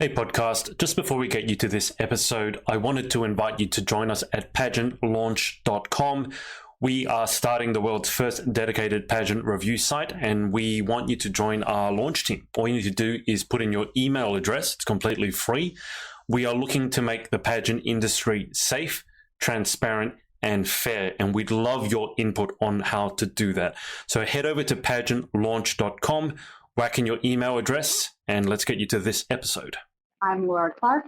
Hey podcast, just before we get you to this episode, I wanted to invite you to join us at pageantlaunch.com. We are starting the world's first dedicated pageant review site, and we want you to join our launch team. All you need to do is put in your email address. It's completely free. We are looking to make the pageant industry safe, transparent, and fair, and we'd love your input on how to do that. So head over to pageantlaunch.com, whack in your email address, and let's get you to this episode. I'm Laura Clark,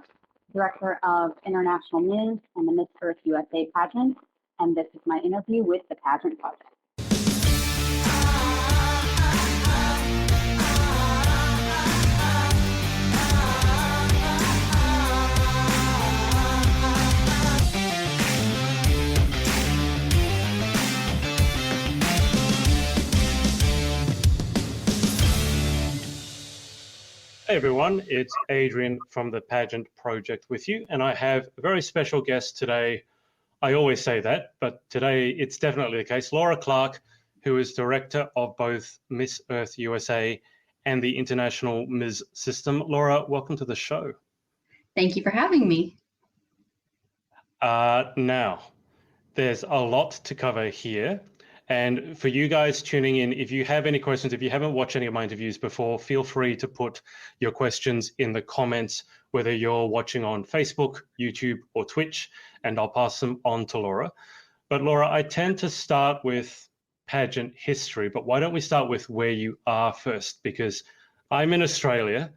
Director of International News and the Miss Earth USA pageant, and this is my interview with the Pageant Project. Hey everyone, it's Adrian from the Pageant Project with you, and I have a very special guest today. I always say that, but today it's definitely the case. Laura Clark, who is Director of both Miss Earth USA and the International Ms. System. Laura, welcome to the show. Thank you for having me. Now, there's a lot to cover here. And for you guys tuning in, if you have any questions, if you haven't watched any of my interviews before, feel free to put your questions in the comments, whether you're watching on Facebook, YouTube, or Twitch, and I'll pass them on to Laura. But Laura, I tend to start with pageant history, but why don't we start with where you are first? Because I'm in Australia.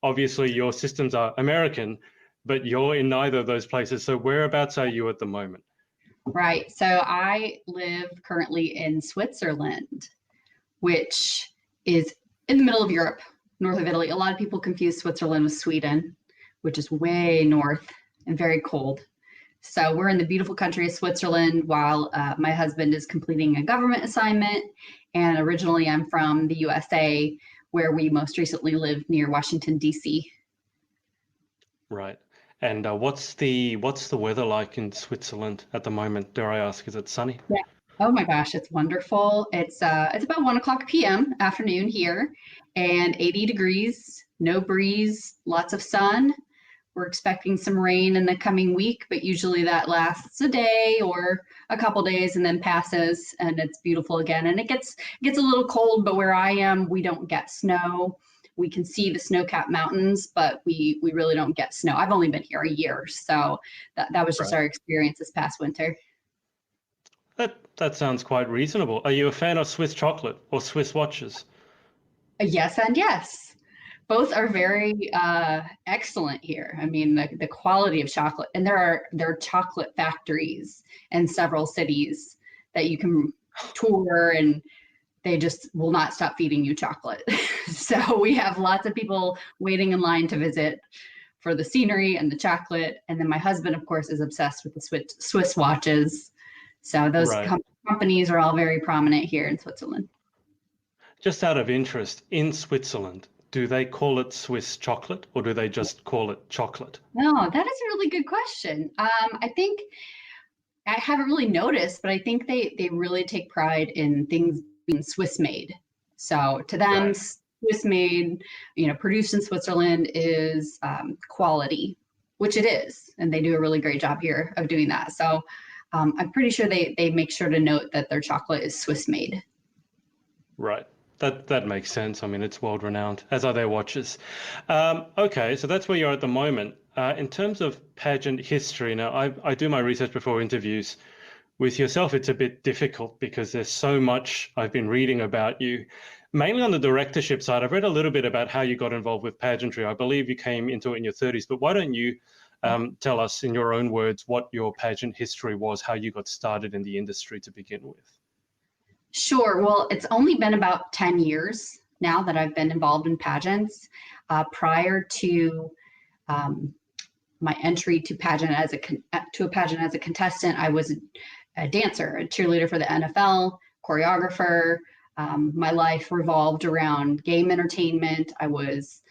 Obviously, your systems are American, but you're in neither of those places. So whereabouts are you at the moment? Right. So I live currently in Switzerland, which is in the middle of Europe, north of Italy. A lot of people confuse Switzerland with Sweden, which is way north and very cold. So we're in the beautiful country of Switzerland while my husband is completing a government assignment. And originally I'm from the USA, where we most recently lived near Washington, D.C. Right. And what's the weather like in Switzerland at the moment? Dare I ask? Is it sunny? Yeah. Oh my gosh, it's wonderful. It's about 1:00 p.m. afternoon here, and 80 degrees, no breeze, lots of sun. We're expecting some rain in the coming week, but usually that lasts a day or a couple days and then passes, and it's beautiful again. And it gets a little cold, but where I am, we don't get snow. We can see the snow-capped mountains, but we really don't get snow. I've only been here a year, so that was just Right. our experience this past winter. That sounds quite reasonable. Are you a fan of Swiss chocolate or Swiss watches? Yes and yes. Both are very excellent here. I mean, the quality of chocolate, and there are chocolate factories in several cities that you can tour, and they just will not stop feeding you chocolate. So we have lots of people waiting in line to visit for the scenery and the chocolate. And then my husband, of course, is obsessed with the Swiss watches. So those Right. companies are all very prominent here in Switzerland. Just out of interest, in Switzerland, do they call it Swiss chocolate or do they just call it chocolate? No, that is a really good question. I think I haven't really noticed, but I think they really take pride in things being Swiss made. So to them, Right. Swiss made, produced in Switzerland is quality, which it is. And they do a really great job here of doing that. So I'm pretty sure they make sure to note that their chocolate is Swiss made. Right. That makes sense. I mean, it's world renowned, as are their watches. Okay, so that's where you're at the moment. In terms of pageant history, now I do my research before interviews. With yourself, it's a bit difficult because there's so much I've been reading about you, mainly on the directorship side. I've read a little bit about how you got involved with pageantry. I believe you came into it in your 30s, but why don't you tell us in your own words what your pageant history was, how you got started in the industry to begin with? Sure. Well, it's only been about 10 years now that I've been involved in pageants. Prior to my entry to pageant as a contestant, I was a dancer, a cheerleader for the NFL, choreographer. My life revolved around game entertainment. I was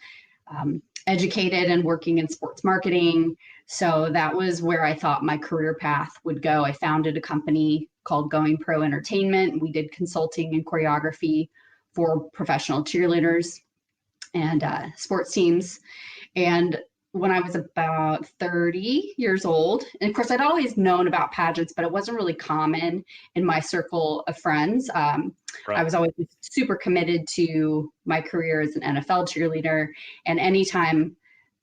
educated and working in sports marketing. So that was where I thought my career path would go. I founded a company called Going Pro Entertainment. We did consulting and choreography for professional cheerleaders and sports teams. And when I was about 30 years old, and of course, I'd always known about pageants, but it wasn't really common in my circle of friends. Right. I was always super committed to my career as an NFL cheerleader. And anytime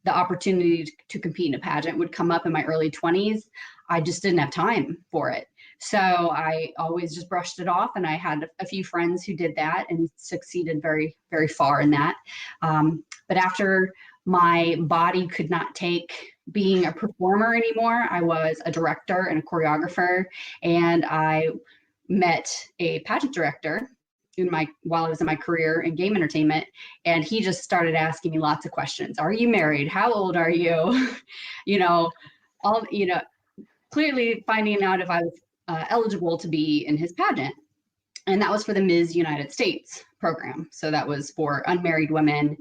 the opportunity to compete in a pageant would come up in my early 20s, I just didn't have time for it. So I always just brushed it off, and I had a few friends who did that and succeeded very, very far in that. But after my body could not take being a performer anymore, I was a director and a choreographer, and I met a pageant director while I was in my career in game entertainment, and he just started asking me lots of questions. Are you married? How old are you? you know, all clearly finding out if I was eligible to be in his pageant. And that was for the Ms. United States program. So that was for unmarried women,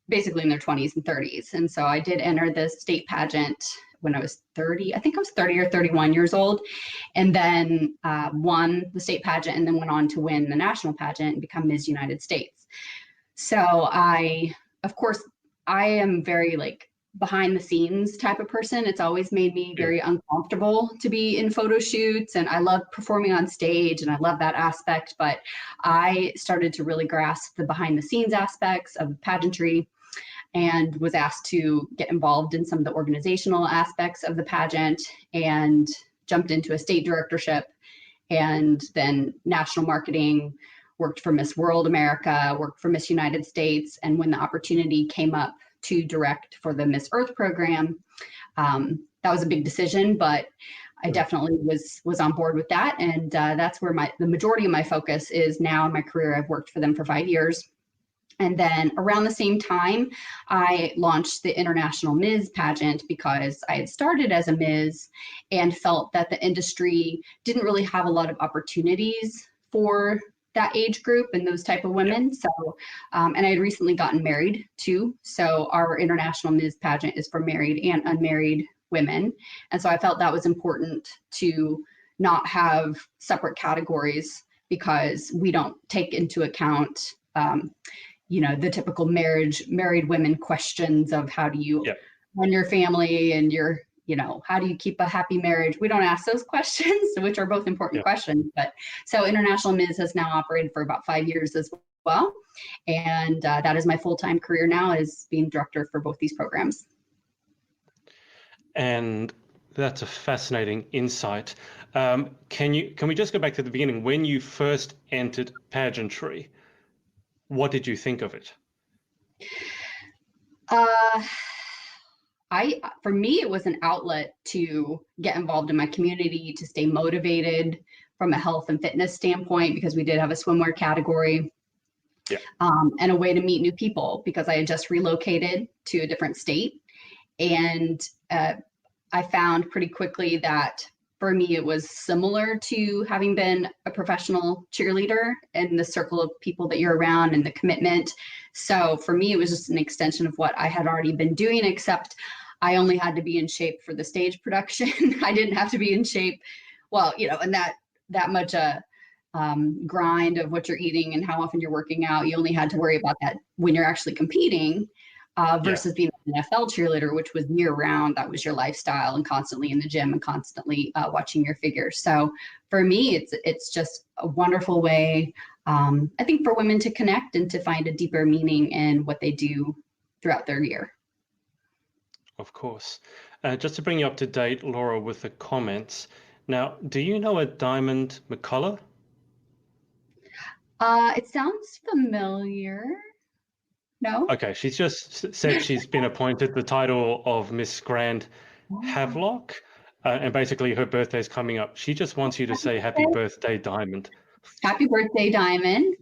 basically in their 20s and 30s. And so I did enter the state pageant when I was 30. I think I was 30 or 31 years old, and then won the state pageant, and then went on to win the national pageant and become Ms. United States. So of course, I am very behind the scenes type of person. It's always made me very uncomfortable to be in photo shoots, and I love performing on stage and I love that aspect, but I started to really grasp the behind the scenes aspects of pageantry and was asked to get involved in some of the organizational aspects of the pageant, and jumped into a state directorship and then national marketing, worked for Miss World America, worked for Miss United States. And when the opportunity came up to direct for the Miss Earth program, that was a big decision, but I definitely was on board with that. And that's where the majority of my focus is now in my career. I've worked for them for 5 years. And then around the same time, I launched the International Ms. pageant because I had started as a Ms. and felt that the industry didn't really have a lot of opportunities for that age group and those type of women. So, and I had recently gotten married too. So our International Ms. pageant is for married and unmarried women. And so I felt that was important to not have separate categories, because we don't take into account the typical married women questions of how do you run your family and how do you keep a happy marriage? We don't ask those questions, which are both important questions. But so International Ms. has now operated for about 5 years as well. And that is my full-time career now, is being director for both these programs. And that's a fascinating insight. Can we just go back to the beginning? When you first entered pageantry, what did you think of it? For me, it was an outlet to get involved in my community, to stay motivated from a health and fitness standpoint, because we did have a swimwear category, and a way to meet new people, because I had just relocated to a different state. And I found pretty quickly that for me, it was similar to having been a professional cheerleader and the circle of people that you're around and the commitment. So for me, it was just an extension of what I had already been doing, except I only had to be in shape for the stage production. I didn't have to be in shape, and that much grind of what you're eating and how often you're working out. You only had to worry about that when you're actually competing. Versus being an NFL cheerleader, which was year round. That was your lifestyle, and constantly in the gym and constantly watching your figure. So for me, it's just a wonderful way, I think, for women to connect and to find a deeper meaning in what they do throughout their year. Of course. Just to bring you up to date, Laura, with the comments. Now, do you know a Diamond McCullough? It sounds familiar. No. Okay, she's just said she's been appointed the title of Miss Grand Havelock, and basically her birthday's coming up. She just wants you to say happy birthday, Diamond. Happy birthday, Diamond.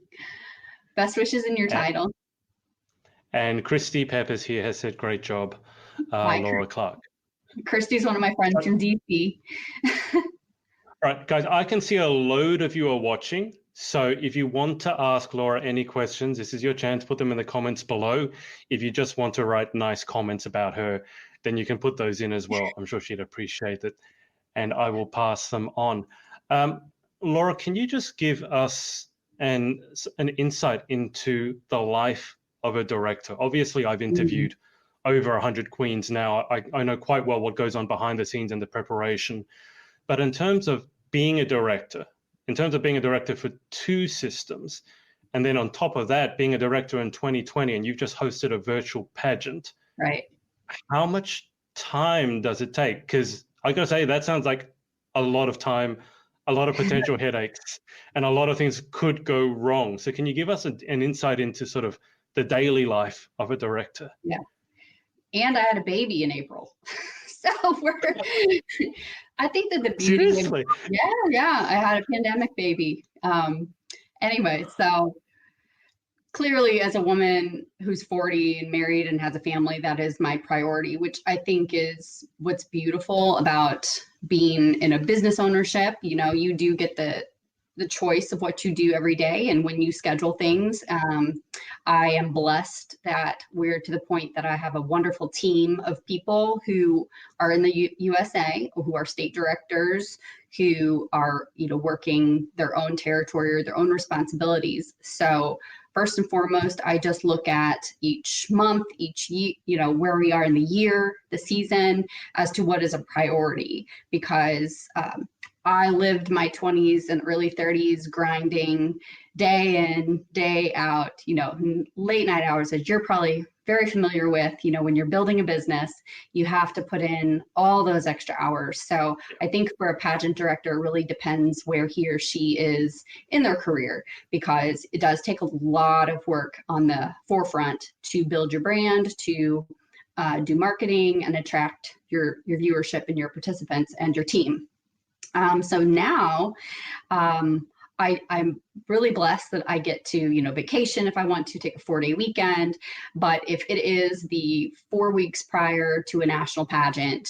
Best wishes in your title. And Christy Peppers here has said, great job, Laura Clark. Christy's one of my friends from DC. All right, guys, I can see a load of you are watching. So if you want to ask Laura any questions, this is your chance. Put them in the comments below. If you just want to write nice comments about her, then you can put those in as well. I'm sure she'd appreciate it, and I will pass them on. Laura, can you just give us an insight into the life of a director? Obviously, I've interviewed over 100 queens now. I know quite well what goes on behind the scenes in the preparation. But in terms of being a director, for 2 systems, and then on top of that, being a director in 2020, and you've just hosted a virtual pageant, Right. how much time does it take? Because I got to say, that sounds like a lot of time, a lot of potential headaches, and a lot of things could go wrong. So can you give us an insight into sort of the daily life of a director? Yeah. And I had a baby in April. So I think that the beauty Seriously? yeah, I had a pandemic baby. Anyway, so clearly as a woman who's 40 and married and has a family, that is my priority, which I think is what's beautiful about being in a business ownership. You know, you do get the choice of what you do every day and when you schedule things. I am blessed that we're to the point that I have a wonderful team of people who are in the USA, who are state directors, who are, you know, working their own territory or their own responsibilities. So first and foremost, I just look at each month, each year, you know, where we are in the year, the season, as to what is a priority, because I lived my 20s and early 30s grinding day in, day out, you know, late night hours, as you're probably very familiar with. You know, when you're building a business, you have to put in all those extra hours. So I think for a pageant director, it really depends where he or she is in their career, because it does take a lot of work on the forefront to build your brand, to do marketing and attract your viewership and your participants and your team. So now I'm really blessed that I get to, you know, vacation if I want to, take a 4-day weekend. But if it is the 4 weeks prior to a national pageant,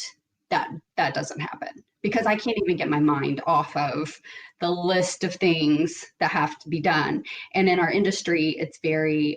that doesn't happen, because I can't even get my mind off of the list of things that have to be done. And in our industry, it's very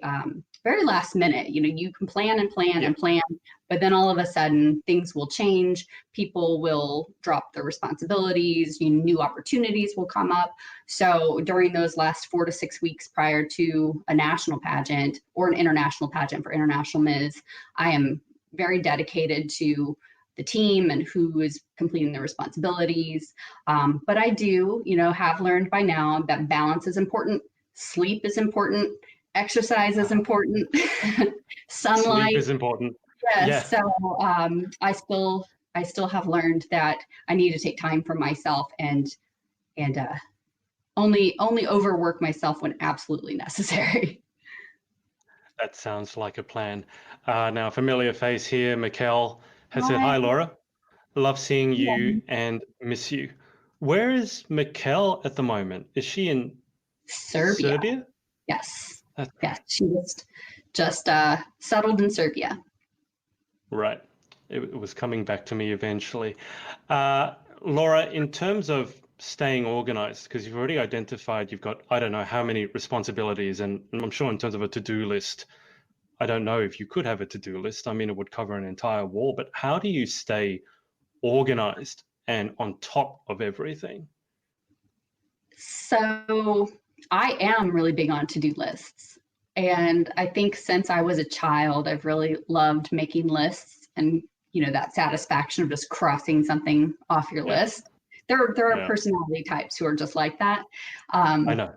last minute. You know, you can plan and plan and plan, but then all of a sudden things will change. People will drop their responsibilities, new opportunities will come up. So during those last 4 to 6 weeks prior to a national pageant or an international pageant for International Ms., I am very dedicated to the team and who is completing their responsibilities. But I do, you know, have learned by now that balance is important, sleep is important, exercise is important, sunlight Sleep is important. Yes. Yeah. So I still have learned that I need to take time for myself and only overwork myself when absolutely necessary. That sounds like a plan. Now, a familiar face here, Mikkel, has said, "Hi, Laura. Love seeing you and miss you." Where is Mikkel at the moment? Is she in Serbia? Yes. Yes. She just settled in Serbia. Right. It was coming back to me eventually. Laura, in terms of staying organized, because you've already identified you've got, I don't know how many responsibilities, and I'm sure in terms of a to-do list, I don't know if you could have a to-do list. I mean, it would cover an entire wall, but how do you stay organized and on top of everything? So I am really big on to-do lists. And I think since I was a child, I've really loved making lists and, you know, that satisfaction of just crossing something off your list. There are personality types who are just like that. I know.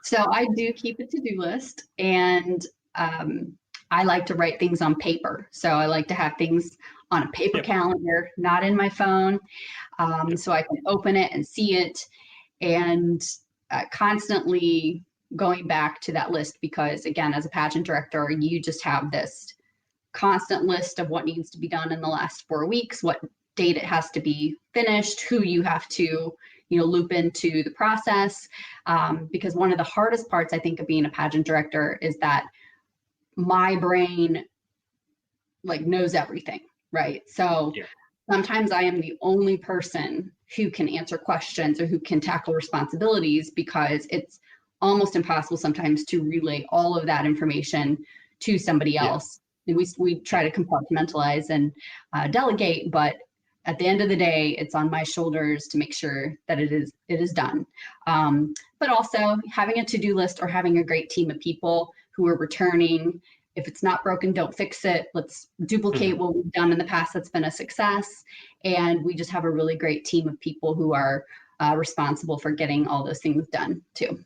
So I do keep a to-do list, and I like to write things on paper. So I like to have things on a paper calendar, not in my phone, so I can open it and see it, and constantly going back to that list, because again, as a pageant director, you just have this constant list of what needs to be done in the last 4 weeks, what date it has to be finished, who you have to, you know, loop into the process. Because one of the hardest parts, I think, of being a pageant director is that my brain like knows everything, right? So sometimes I am the only person who can answer questions or who can tackle responsibilities, because it's almost impossible sometimes to relay all of that information to somebody else. And we try to compartmentalize and delegate, but at the end of the day, it's on my shoulders to make sure that it is done. But also having a to-do list or having a great team of people who are returning if it's not broken, don't fix it. Let's duplicate what we've done in the past that's been a success. And we just have a really great team of people who are responsible for getting all those things done too.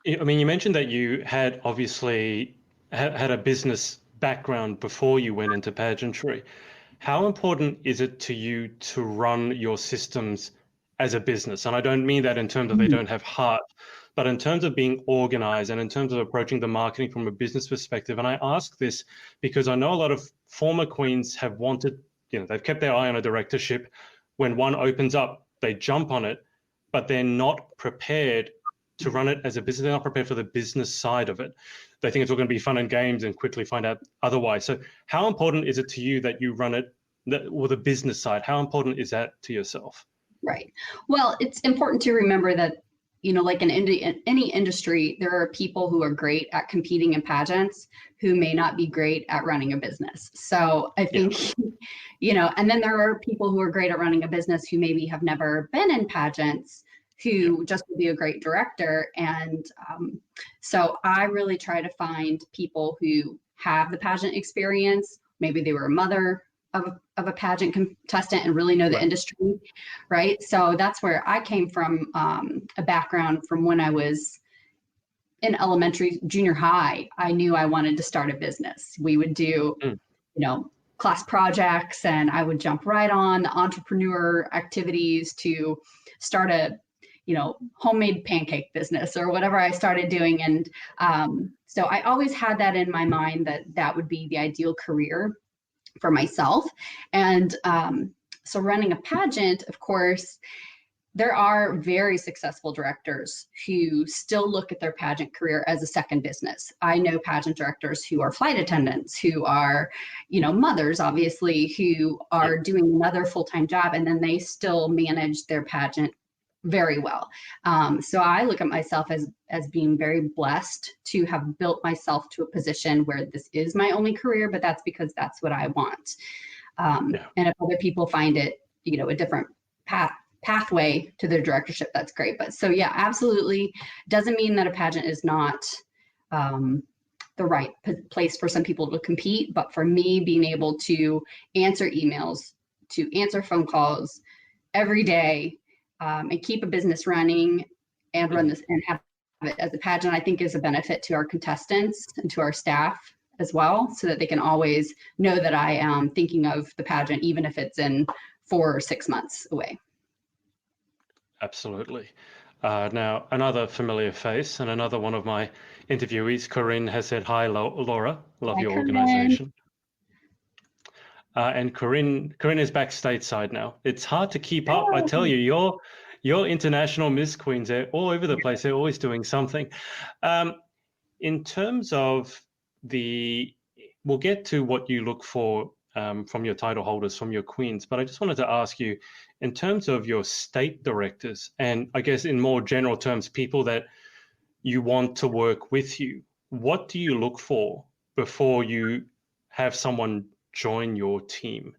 I mean, you mentioned that you had obviously had a business background before you went into pageantry. How important is it to you to run your systems as a business? And I don't mean that in terms of they don't have heart, but in terms of being organized and in terms of approaching the marketing from a business perspective. And I ask this because I know a lot of former queens have wanted, they've kept their eye on a directorship. When one opens up, they jump on it, but they're not prepared to run it as a business. They're not prepared for the business side of it. They think it's all going to be fun and games and quickly find out otherwise. So how important is it to you that you run it, or the business side? How important is that to yourself? Right. Well, it's important to remember that, like in any industry, there are people who are great at competing in pageants who may not be great at running a business. So I think, and then there are people who are great at running a business who maybe have never been in pageants, who just will be a great director. And so I really try to find people who have the pageant experience. Maybe they were a mother of a pageant contestant and really know the industry, right? So that's where I came from, a background from when I was in elementary, junior high. I knew I wanted to start a business. We would do, class projects, and I would jump right on the entrepreneur activities to start a homemade pancake business or whatever I started doing. And so I always had that in my mind that would be the ideal career for myself. And so running a pageant, of course, there are very successful directors who still look at their pageant career as a second business. I know pageant directors who are flight attendants, who are, mothers, obviously, who are doing another full-time job, and then they still manage their pageant very well. So I look at myself as being very blessed to have built myself to a position where this is my only career, but that's because that's what I want. And if other people find it, a different pathway to their directorship, that's great. But so yeah, absolutely. Doesn't mean that a pageant is not the right place for some people to compete, but for me, being able to answer emails, to answer phone calls every day, and keep a business running and run this and have it as a pageant, I think is a benefit to our contestants and to our staff as well, so that they can always know that I am thinking of the pageant, even if it's in 4 or 6 months away. Absolutely. Now, another familiar face and another one of my interviewees, Corinne, has said, hi, Laura, love your organization. And Corinne is back stateside now. It's hard to keep up. I tell you, your international Miss Queens, they're all over the place. They're always doing something. In terms of we'll get to what you look for from your title holders, from your queens, but I just wanted to ask you, in terms of your state directors, and I guess in more general terms, people that you want to work with you, what do you look for before you have someone join your team?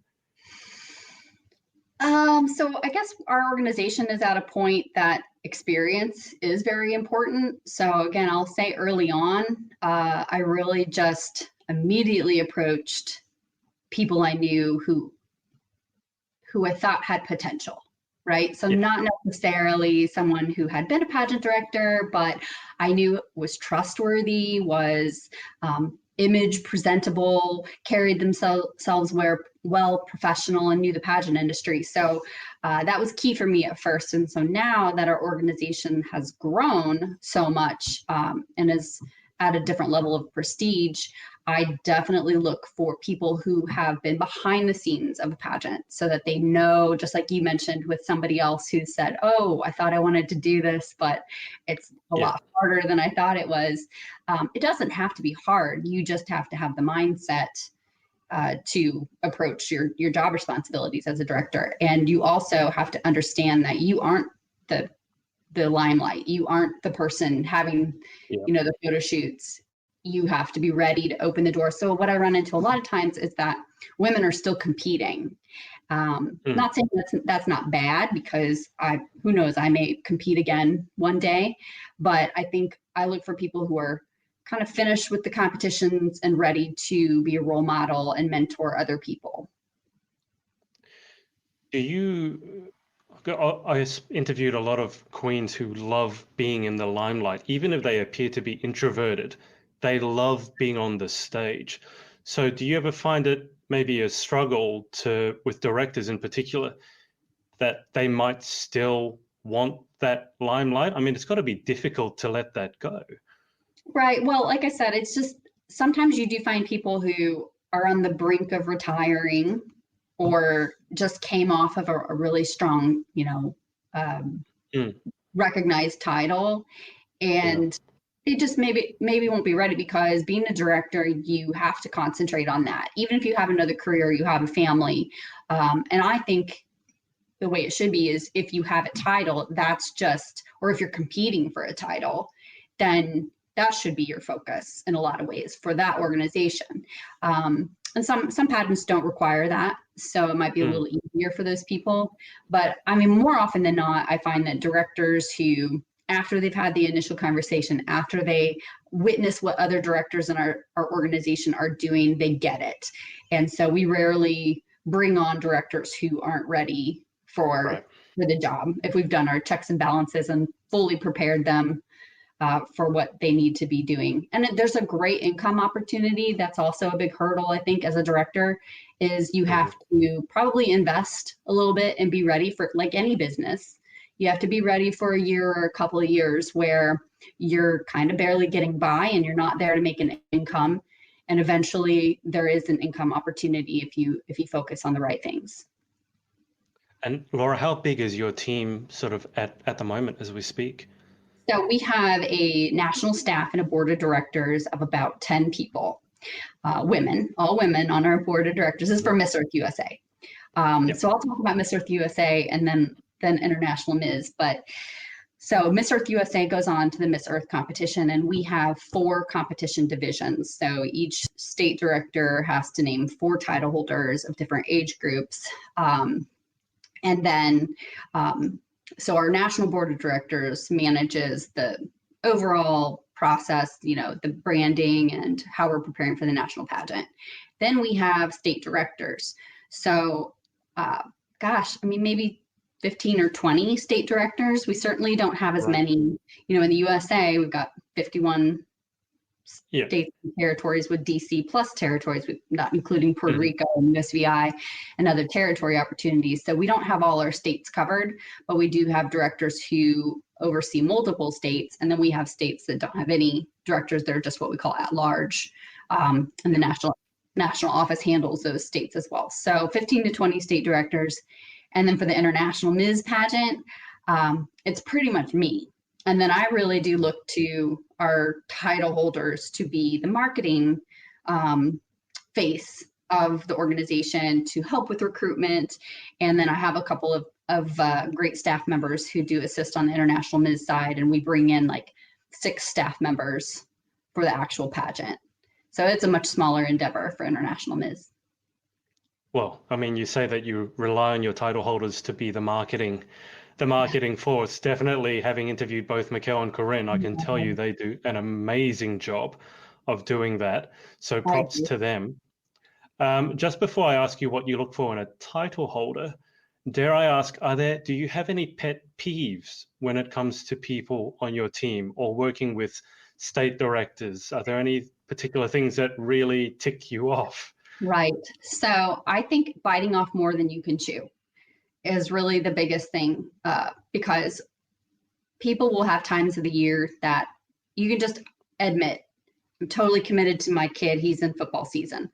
So I guess our organization is at a point that experience is very important. So again, I'll say early on, I really just immediately approached people I knew who I thought had potential, right? So not necessarily someone who had been a pageant director, but I knew was trustworthy, was image presentable, carried themselves well, professional, and knew the pageant industry. So that was key for me at first. And so now that our organization has grown so much and is at a different level of prestige, I definitely look for people who have been behind the scenes of a pageant, so that they know, just like you mentioned with somebody else who said, oh, I thought I wanted to do this, but it's a lot harder than I thought it was. It doesn't have to be hard. You just have to have the mindset to approach your job responsibilities as a director. And you also have to understand that you aren't the limelight. You aren't the person having, the photo shoots. You have to be ready to open the door. So what I run into a lot of times is that women are still competing. Not saying that's not bad, because who knows, I may compete again one day, but I think I look for people who are kind of finished with the competitions and ready to be a role model and mentor other people. I interviewed a lot of queens who love being in the limelight, even if they appear to be introverted. They love being on the stage. So do you ever find it maybe a struggle with directors in particular, that they might still want that limelight? I mean, it's got to be difficult to let that go. Right. Well, like I said, it's just sometimes you do find people who are on the brink of retiring or just came off of a really strong, recognized title, and they just maybe won't be ready, because being a director, you have to concentrate on that. Even if you have another career, you have a family. And I think the way it should be is, if you have a title, that's just, or if you're competing for a title, then that should be your focus in a lot of ways for that organization. And some pageants don't require that, so it might be a little easier for those people. But I mean, more often than not, I find that directors who, after they've had the initial conversation, after they witness what other directors in our organization are doing, they get it. And so we rarely bring on directors who aren't ready for the job, if we've done our checks and balances and fully prepared them for what they need to be doing. And there's a great income opportunity. That's also a big hurdle, I think, as a director, is you have to probably invest a little bit and be ready for, like any business, you have to be ready for a year or a couple of years where you're kind of barely getting by and you're not there to make an income. And eventually there is an income opportunity if you focus on the right things. And Laura, how big is your team sort of at the moment as we speak? So we have a national staff and a board of directors of about 10 people, women, all women on our board of directors. This is for Miss Earth USA. So I'll talk about Miss Earth USA and then International Ms. But so Miss Earth USA goes on to the Miss Earth competition, and we have 4 competition divisions. So each state director has to name 4 title holders of different age groups. And then, so our national board of directors manages the overall process, the branding and how we're preparing for the national pageant. Then we have state directors. So, maybe 15 or 20 state directors. We certainly don't have as many, in the USA, we've got 51 states and territories with DC plus territories, not including Puerto Rico and USVI and other territory opportunities. So we don't have all our states covered, but we do have directors who oversee multiple states. And then we have states that don't have any directors. They're just what we call at large. And the national office handles those states as well. So 15 to 20 state directors. And then for the International Ms. Pageant, it's pretty much me. And then I really do look to our title holders to be the marketing face of the organization to help with recruitment. And then I have a couple of great staff members who do assist on the International Ms. side, and we bring in like 6 staff members for the actual pageant. So it's a much smaller endeavor for International Ms. Well, I mean, you say that you rely on your title holders to be the marketing force. Definitely, having interviewed both Mikkel and Corinne, I can tell you they do an amazing job of doing that. So props to them. Just before I ask you what you look for in a title holder, dare I ask, do you have any pet peeves when it comes to people on your team or working with state directors? Are there any particular things that really tick you off? Right. So I think biting off more than you can chew is really the biggest thing, because people will have times of the year that you can just admit, I'm totally committed to my kid. He's in football season.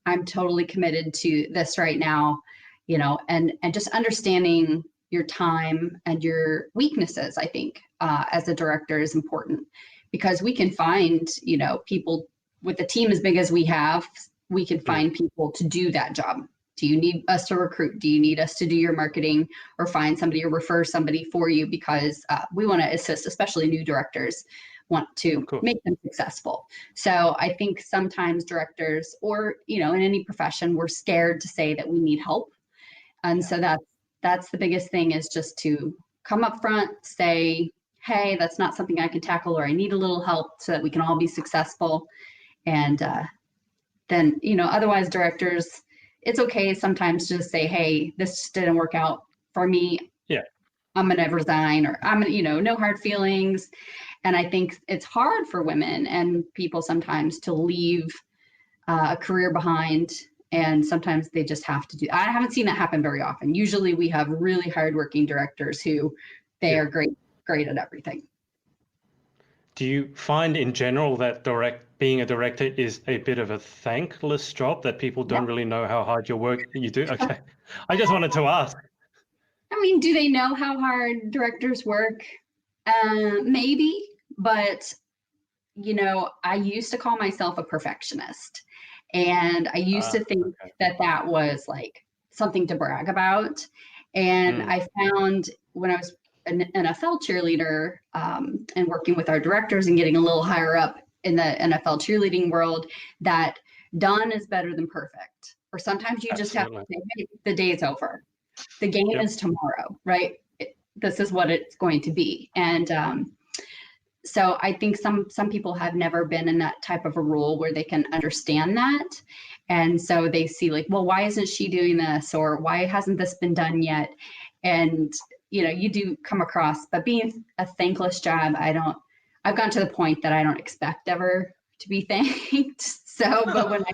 I'm totally committed to this right now, and just understanding your time and your weaknesses, I think, as a director is important, because we can find, people with a team as big as we have, we can find people to do that job. Do you need us to recruit? Do you need us to do your marketing or find somebody or refer somebody for you? Because we want to assist, especially new directors, want to make them successful. So I think sometimes directors or, in any profession, we're scared to say that we need help. And so that's the biggest thing, is just to come up front, say, hey, that's not something I can tackle, or I need a little help so that we can all be successful. And then, otherwise directors, it's okay sometimes to just say, hey, this just didn't work out for me. Yeah. I'm going to resign, or I'm going to, no hard feelings. And I think it's hard for women and people sometimes to leave a career behind. And sometimes they just have to I haven't seen that happen very often. Usually we have really hardworking directors who they are great at everything. Do you find in general that being a director is a bit of a thankless job, that people don't really know how hard your work you do? Okay. I just wanted to ask. I mean, do they know how hard directors work? Maybe, but I used to call myself a perfectionist, and I used to think that was like something to brag about. And I found when I was an NFL cheerleader and working with our directors and getting a little higher up in the NFL cheerleading world, that done is better than perfect. Or sometimes you just have to say, hey, the day's over. The game is tomorrow, right? This is what it's going to be. And so I think some people have never been in that type of a role where they can understand that. And so they see like, well, why isn't she doing this? Or why hasn't this been done yet? And, you do come across, but being a thankless job, I've gotten to the point that I don't expect ever to be thanked. So, but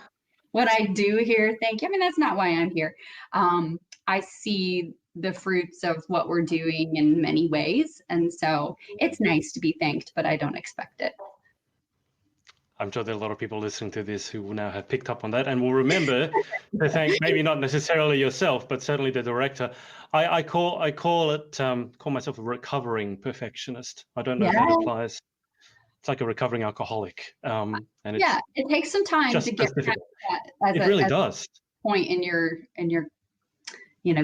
when I do hear thank you, I mean, that's not why I'm here. I see the fruits of what we're doing in many ways. And so it's nice to be thanked, but I don't expect it. I'm sure there are a lot of people listening to this who will now have picked up on that and will remember to thank maybe not necessarily yourself, but certainly the director. I call myself a recovering perfectionist. I don't know if that applies. It's like a recovering alcoholic. And it takes some time to get past that. It really does. Point in your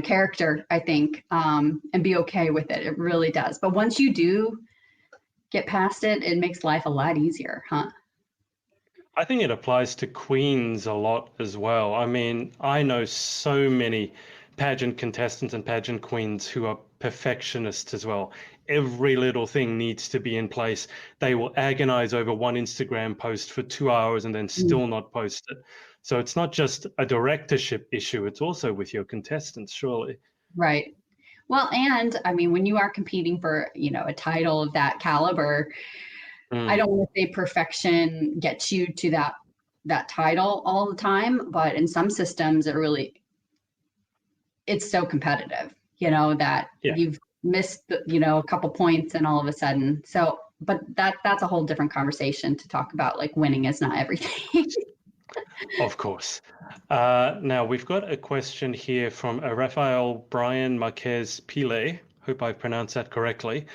character, I think, and be okay with it. It really does. But once you do get past it, it makes life a lot easier, huh? I think it applies to queens a lot as well. I mean, I know so many pageant contestants and pageant queens who are perfectionists as well. Every little thing needs to be in place. They will agonize over one Instagram post for 2 hours and then still not post it. So it's not just a directorship issue, it's also with your contestants, surely. Right. Well, and I mean, when you are competing for, a title of that caliber, I don't want to say perfection gets you to that title all the time, but in some systems, it's so competitive, that you've missed, a couple points and all of a sudden. So, but that's a whole different conversation to talk about, like winning is not everything. Of course. Now we've got a question here from Rafael Brian Marquez Pile. Hope I pronounced that correctly.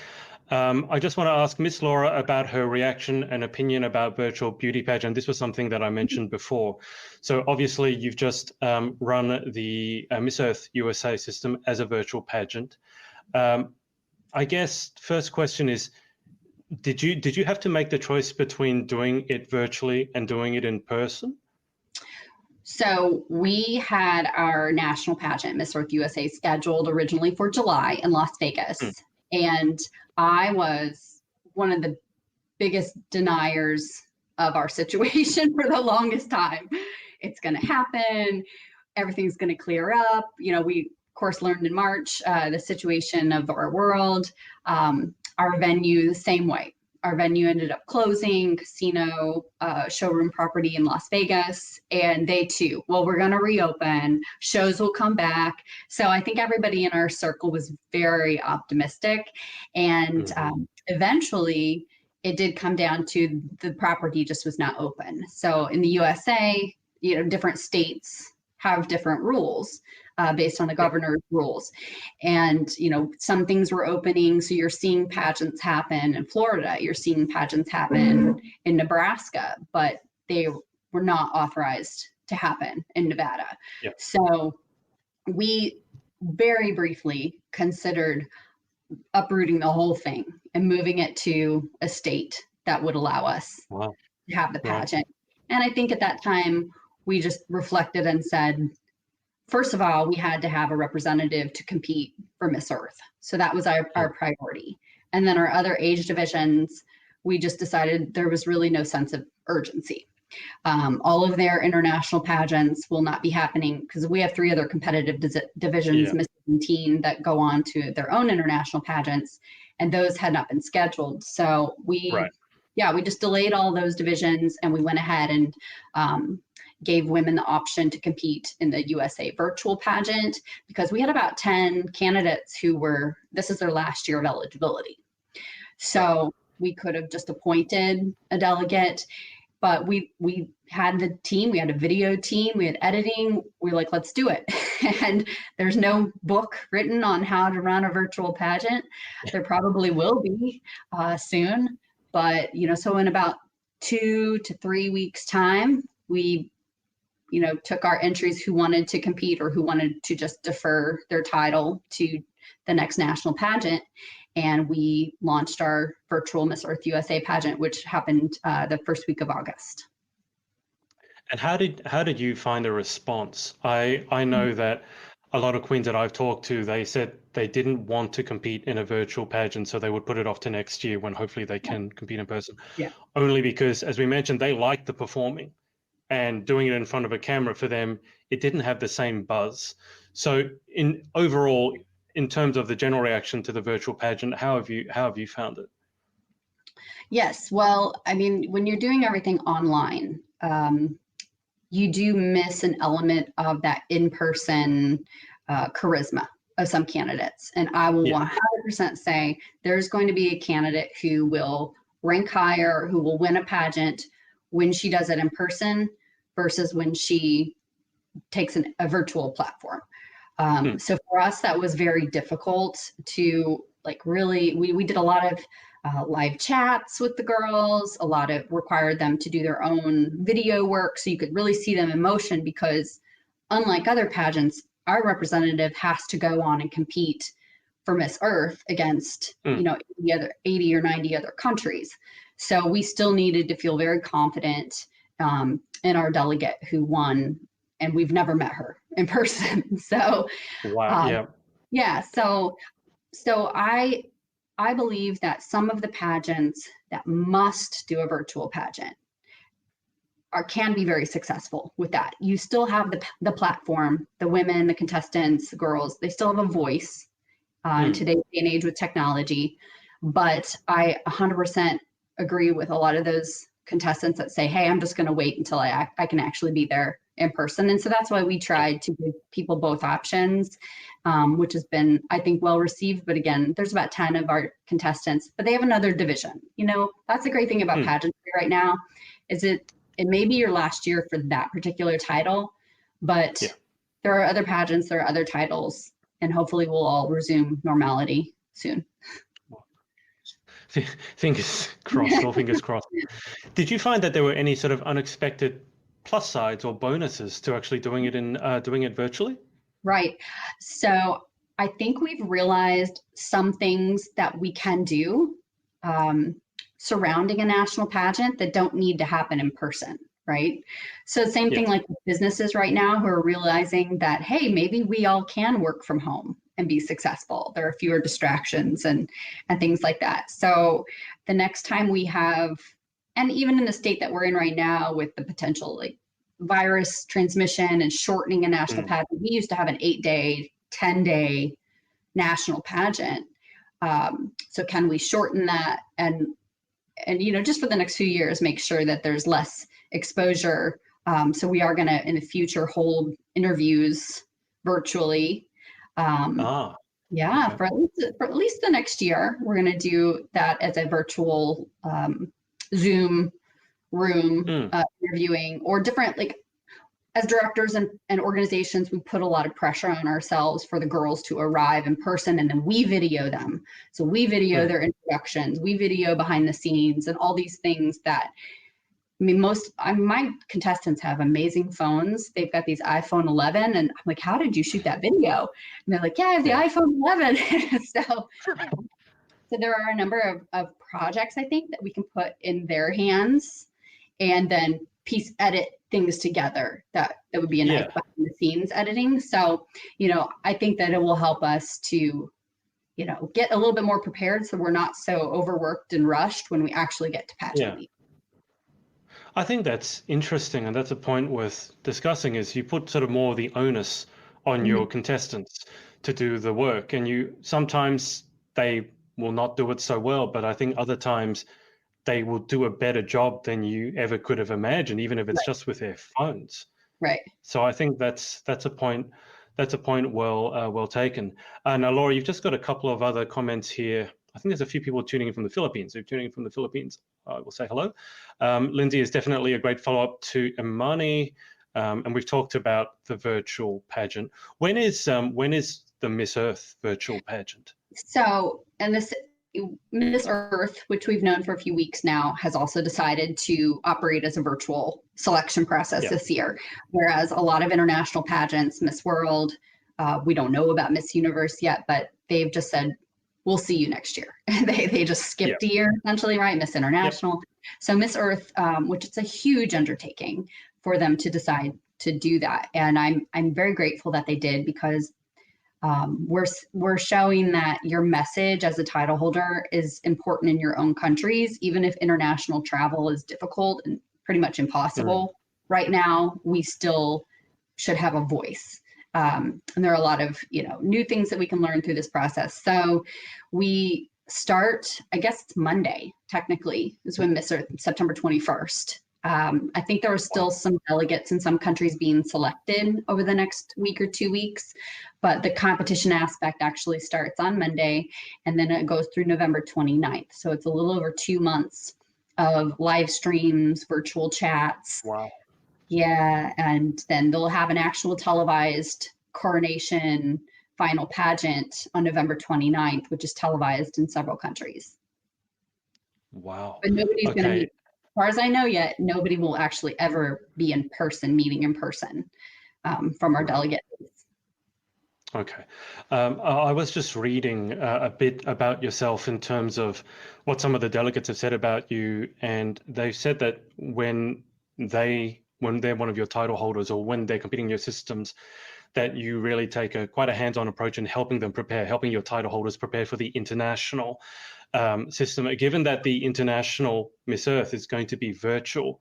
I just want to ask Miss Laura about her reaction and opinion about virtual beauty pageant. This was something that I mentioned before. So obviously you've just run the Miss Earth USA system as a virtual pageant. I guess first question is, did you have to make the choice between doing it virtually and doing it in person? So we had our national pageant, Miss Earth USA, scheduled originally for July in Las Vegas. And I was one of the biggest deniers of our situation for the longest time. It's going to happen. Everything's going to clear up. We, of course, learned in March the situation of our world. Our venue, the same way. Our venue ended up closing, casino, showroom property in Las Vegas, and they too, well, we're going to reopen, shows will come back. So I think everybody in our circle was very optimistic. And eventually it did come down to the property just was not open. So in the USA, different states have different rules. Based on the governor's rules. And, some things were opening. So you're seeing pageants happen in Florida, you're seeing pageants happen in Nebraska, but they were not authorized to happen in Nevada. Yep. So we very briefly considered uprooting the whole thing and moving it to a state that would allow us to have the pageant. And I think at that time, we just reflected and said, first of all, we had to have a representative to compete for Miss Earth. So that was our priority. And then our other age divisions, we just decided there was really no sense of urgency. All of their international pageants will not be happening because we have 3 other competitive divisions, Miss and Teen, that go on to their own international pageants, and those had not been scheduled. So we just delayed all those divisions, and we went ahead and gave women the option to compete in the USA virtual pageant, because we had about 10 candidates who this is their last year of eligibility. So we could have just appointed a delegate, but we had the team, we had a video team, we had editing. We were like, let's do it. And there's no book written on how to run a virtual pageant. There probably will be soon, but so in about 2 to 3 weeks time, we took our entries who wanted to compete or who wanted to just defer their title to the next national pageant. And we launched our virtual Miss Earth USA pageant, which happened the first week of August. And how did you find the response? I know that a lot of queens that I've talked to, they said they didn't want to compete in a virtual pageant, so they would put it off to next year when hopefully they can compete in person. Yeah. Only because, as we mentioned, they like the performing, and doing it in front of a camera for them, it didn't have the same buzz. So overall, in terms of the general reaction to the virtual pageant, how have you found it? Yes, well, I mean, when you're doing everything online, you do miss an element of that in-person charisma of some candidates. And I will 100% say there's going to be a candidate who will rank higher, who will win a pageant when she does it in person versus when she takes a virtual platform. So for us, that was very difficult to really, we did a lot of live chats with the girls, a lot of required them to do their own video work so you could really see them in motion, because unlike other pageants, our representative has to go on and compete for Miss Earth against 80 or 90 other countries. So we still needed to feel very confident in our delegate who won, and we've never met her in person. So wow, so I believe that some of the pageants that must do a virtual pageant can be very successful with that. You still have the platform, the women, the contestants, the girls, they still have a voice in today's day and age with technology. But I 100% agree with a lot of those contestants that say, hey, I'm just going to wait until I can actually be there in person. And so that's why we tried to give people both options, which has been, I think, well received. But again, there's about 10 of our contestants, but they have another division. That's the great thing about pageantry right now, is it may be your last year for that particular title, but there are other pageants, there are other titles, and hopefully we'll all resume normality soon. Fingers crossed, all fingers crossed. Did you find that there were any sort of unexpected plus sides or bonuses to actually doing it virtually? Right. So I think we've realized some things that we can do surrounding a national pageant that don't need to happen in person. Right. So same thing like with businesses right now who are realizing that, hey, maybe we all can work from home and be successful. There are fewer distractions and things like that. So the next time we have, and even in the state that we're in right now with the potential virus transmission and shortening a national pageant, we used to have an 8-day, 10-day national pageant. So can we shorten that and just for the next few years, make sure that there's less exposure. So we are going to, in the future, hold interviews virtually. For at least the next year, we're going to do that as a virtual Zoom room interviewing, or different, as directors and organizations, we put a lot of pressure on ourselves for the girls to arrive in person, and then we video them. So we video their introductions, we video behind the scenes and all these things that, my contestants have amazing phones. They've got these iPhone 11, and I'm like, how did you shoot that video? And they're like, yeah, I have the iPhone 11. So there are a number of projects, I think, that we can put in their hands and then edit things together. That would be a nice behind the scenes editing. So, I think that it will help us to, get a little bit more prepared so we're not so overworked and rushed when we actually get to pageant week. I think that's interesting, and that's a point worth discussing, is you put sort of more of the onus on your contestants to do the work, and sometimes they will not do it so well, but I think other times they will do a better job than you ever could have imagined, even if it's just with their phones. Right. So I think that's a point well taken. Now, Laura, you've just got a couple of other comments here. I think there's a few people tuning in from the Philippines. If you're tuning in from the Philippines, I will say hello. Lindsay is definitely a great follow-up to Imani, and we've talked about the virtual pageant. When is the Miss Earth virtual pageant? So, and this Miss Earth, which we've known for a few weeks now, has also decided to operate as a virtual selection process this year, whereas a lot of international pageants, Miss World, we don't know about Miss Universe yet, but they've just said, we'll see you next year. they just skipped a year, essentially, right? Miss International. So Miss Earth, which it's a huge undertaking for them to decide to do that. And I'm very grateful that they did, because we're showing that your message as a title holder is important in your own countries, even if international travel is difficult and pretty much impossible. Right now, we still should have a voice. And there are a lot of new things that we can learn through this process. So we start, I guess it's Monday, technically, is when Miss Earth, September 21st. I think there are still some delegates in some countries being selected over the next week or 2 weeks, but the competition aspect actually starts on Monday, and then it goes through November 29th. So it's a little over 2 months of live streams, virtual chats. Wow. Yeah, and then they'll have an actual televised coronation final pageant on November 29th, which is televised in several countries. Wow. But nobody's going to meet. As far as I know yet, nobody will actually ever be in person, meeting in person from our delegates. Okay. I was just reading a bit about yourself in terms of what some of the delegates have said about you, and they've said that when they're one of your title holders, or when they're competing in your systems, that you really take quite a hands-on approach in helping them prepare, helping your title holders prepare for the international system. Given that the international Miss Earth is going to be virtual,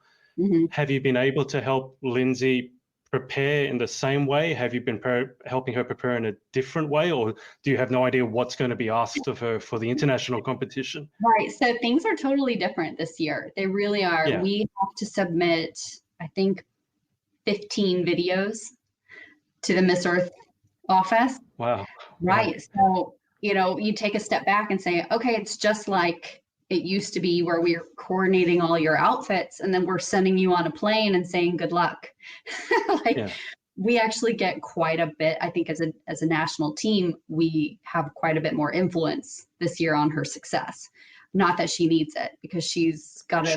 have you been able to help Lindsay prepare in the same way? Have you been helping her prepare in a different way, or do you have no idea what's going to be asked of her for the international competition? Right. So things are totally different this year. They really are. Yeah. We have to submit, I think, 15 videos to the Miss Earth office. Wow. Right. So, you take a step back and say, okay, it's just like it used to be, where we're coordinating all your outfits and then we're sending you on a plane and saying good luck. We actually get quite a bit. I think as a national team, we have quite a bit more influence this year on her success. Not that she needs it, because she's got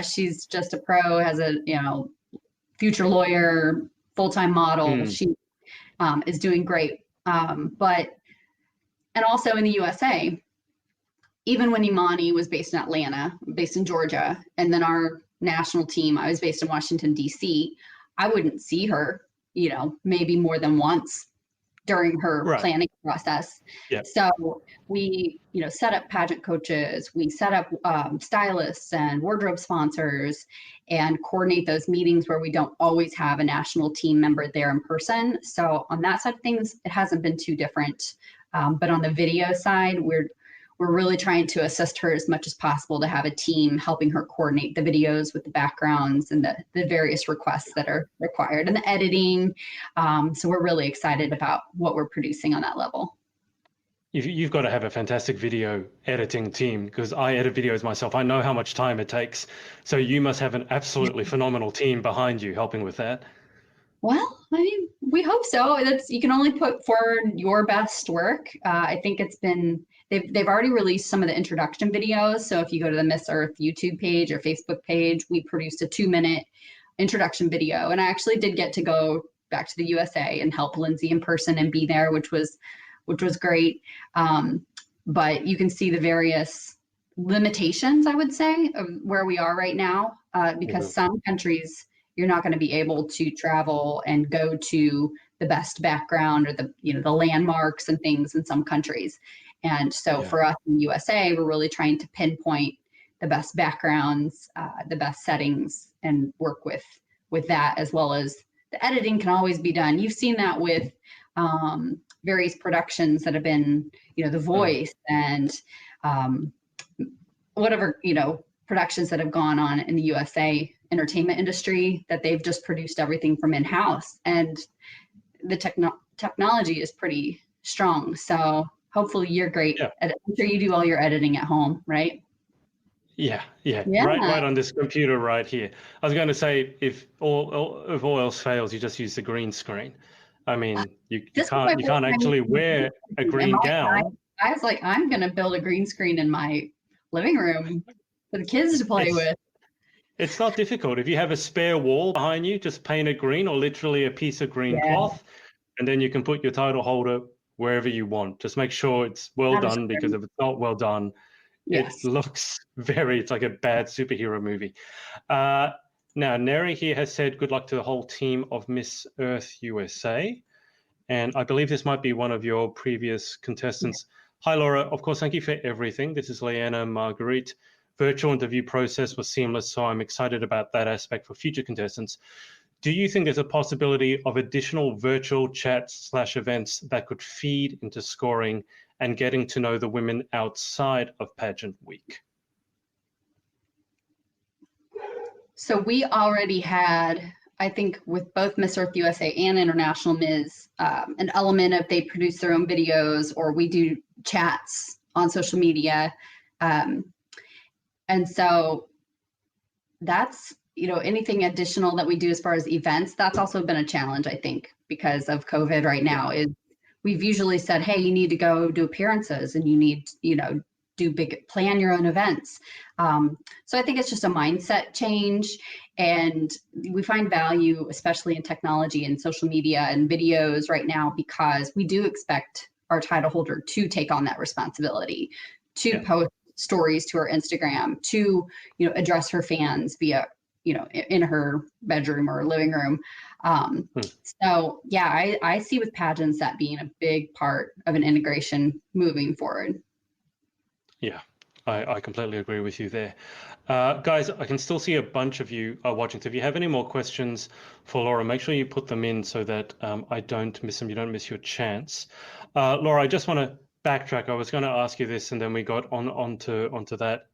she's just a pro, has a future lawyer, full-time model. She is doing great. And also in the USA, even when Imani was based in Atlanta, based in Georgia, and then our national team, I was based in Washington, D.C., I wouldn't see her, maybe more than once during her planning process. Yep. So we, set up pageant coaches, we set up stylists and wardrobe sponsors, and coordinate those meetings where we don't always have a national team member there in person. So on that side of things, it hasn't been too different. But on the video side, we're really trying to assist her as much as possible to have a team helping her coordinate the videos with the backgrounds and the various requests that are required, and the editing. So we're really excited about what we're producing on that level. You've got to have a fantastic video editing team, because I edit videos myself. I know how much time it takes. So you must have an absolutely phenomenal team behind you helping with that. Well, I mean, we hope so. You can only put forward your best work. I think they've already released some of the introduction videos. So if you go to the Miss Earth YouTube page or Facebook page, we produced a 2-minute introduction video. And I actually did get to go back to the USA and help Lindsay in person and be there, which was great. But you can see the various limitations, I would say, of where we are right now, because some countries, you're not going to be able to travel and go to the best background or the landmarks and things in some countries. And so for us in the USA, we're really trying to pinpoint the best backgrounds, the best settings, and work with that, as well as the editing can always be done. You've seen that with various productions that have been, The Voice and whatever, productions that have gone on in the USA entertainment industry, that they've just produced everything from in-house, and the technology is pretty strong. So hopefully you're great at it. I'm sure you do all your editing at home, right? Yeah. Right on this computer right here. I was going to say, if all else fails, you just use the green screen. I mean, you can't actually wear a green gown. I was like, I'm going to build a green screen in my living room for the kids to play with. It's not difficult. If you have a spare wall behind you, just paint it green, or literally a piece of green cloth, and then you can put your title holder wherever you want. Just make sure it's well done, because if it's not well done, it looks it's like a bad superhero movie. Now, Neri here has said, good luck to the whole team of Miss Earth USA. And I believe this might be one of your previous contestants. Hi, Laura. Of course, thank you for everything. This is Leanna Marguerite. Virtual interview process was seamless, so I'm excited about that aspect for future contestants. Do you think there's a possibility of additional virtual chats/events that could feed into scoring and getting to know the women outside of Pageant Week? So we already had, I think, with both Miss Earth USA and International Ms., an element of they produce their own videos, or we do chats on social media. And so that's, anything additional that we do as far as events, that's also been a challenge, I think, because of COVID right now. Is we've usually said, hey, you need to go do appearances, and you need, plan your own events. So I think it's just a mindset change, and we find value, especially in technology and social media and videos right now, because we do expect our title holder to take on that responsibility, to post stories to her Instagram, to, address her fans via, in her bedroom or living room. So yeah, I see with pageants that being a big part of an integration moving forward. Yeah, I completely agree with you there. Guys, I can still see a bunch of you are watching. So if you have any more questions for Laura, make sure you put them in so that I don't miss them. You don't miss your chance. Laura, I just want to backtrack. I was going to ask you this, and then we got onto that,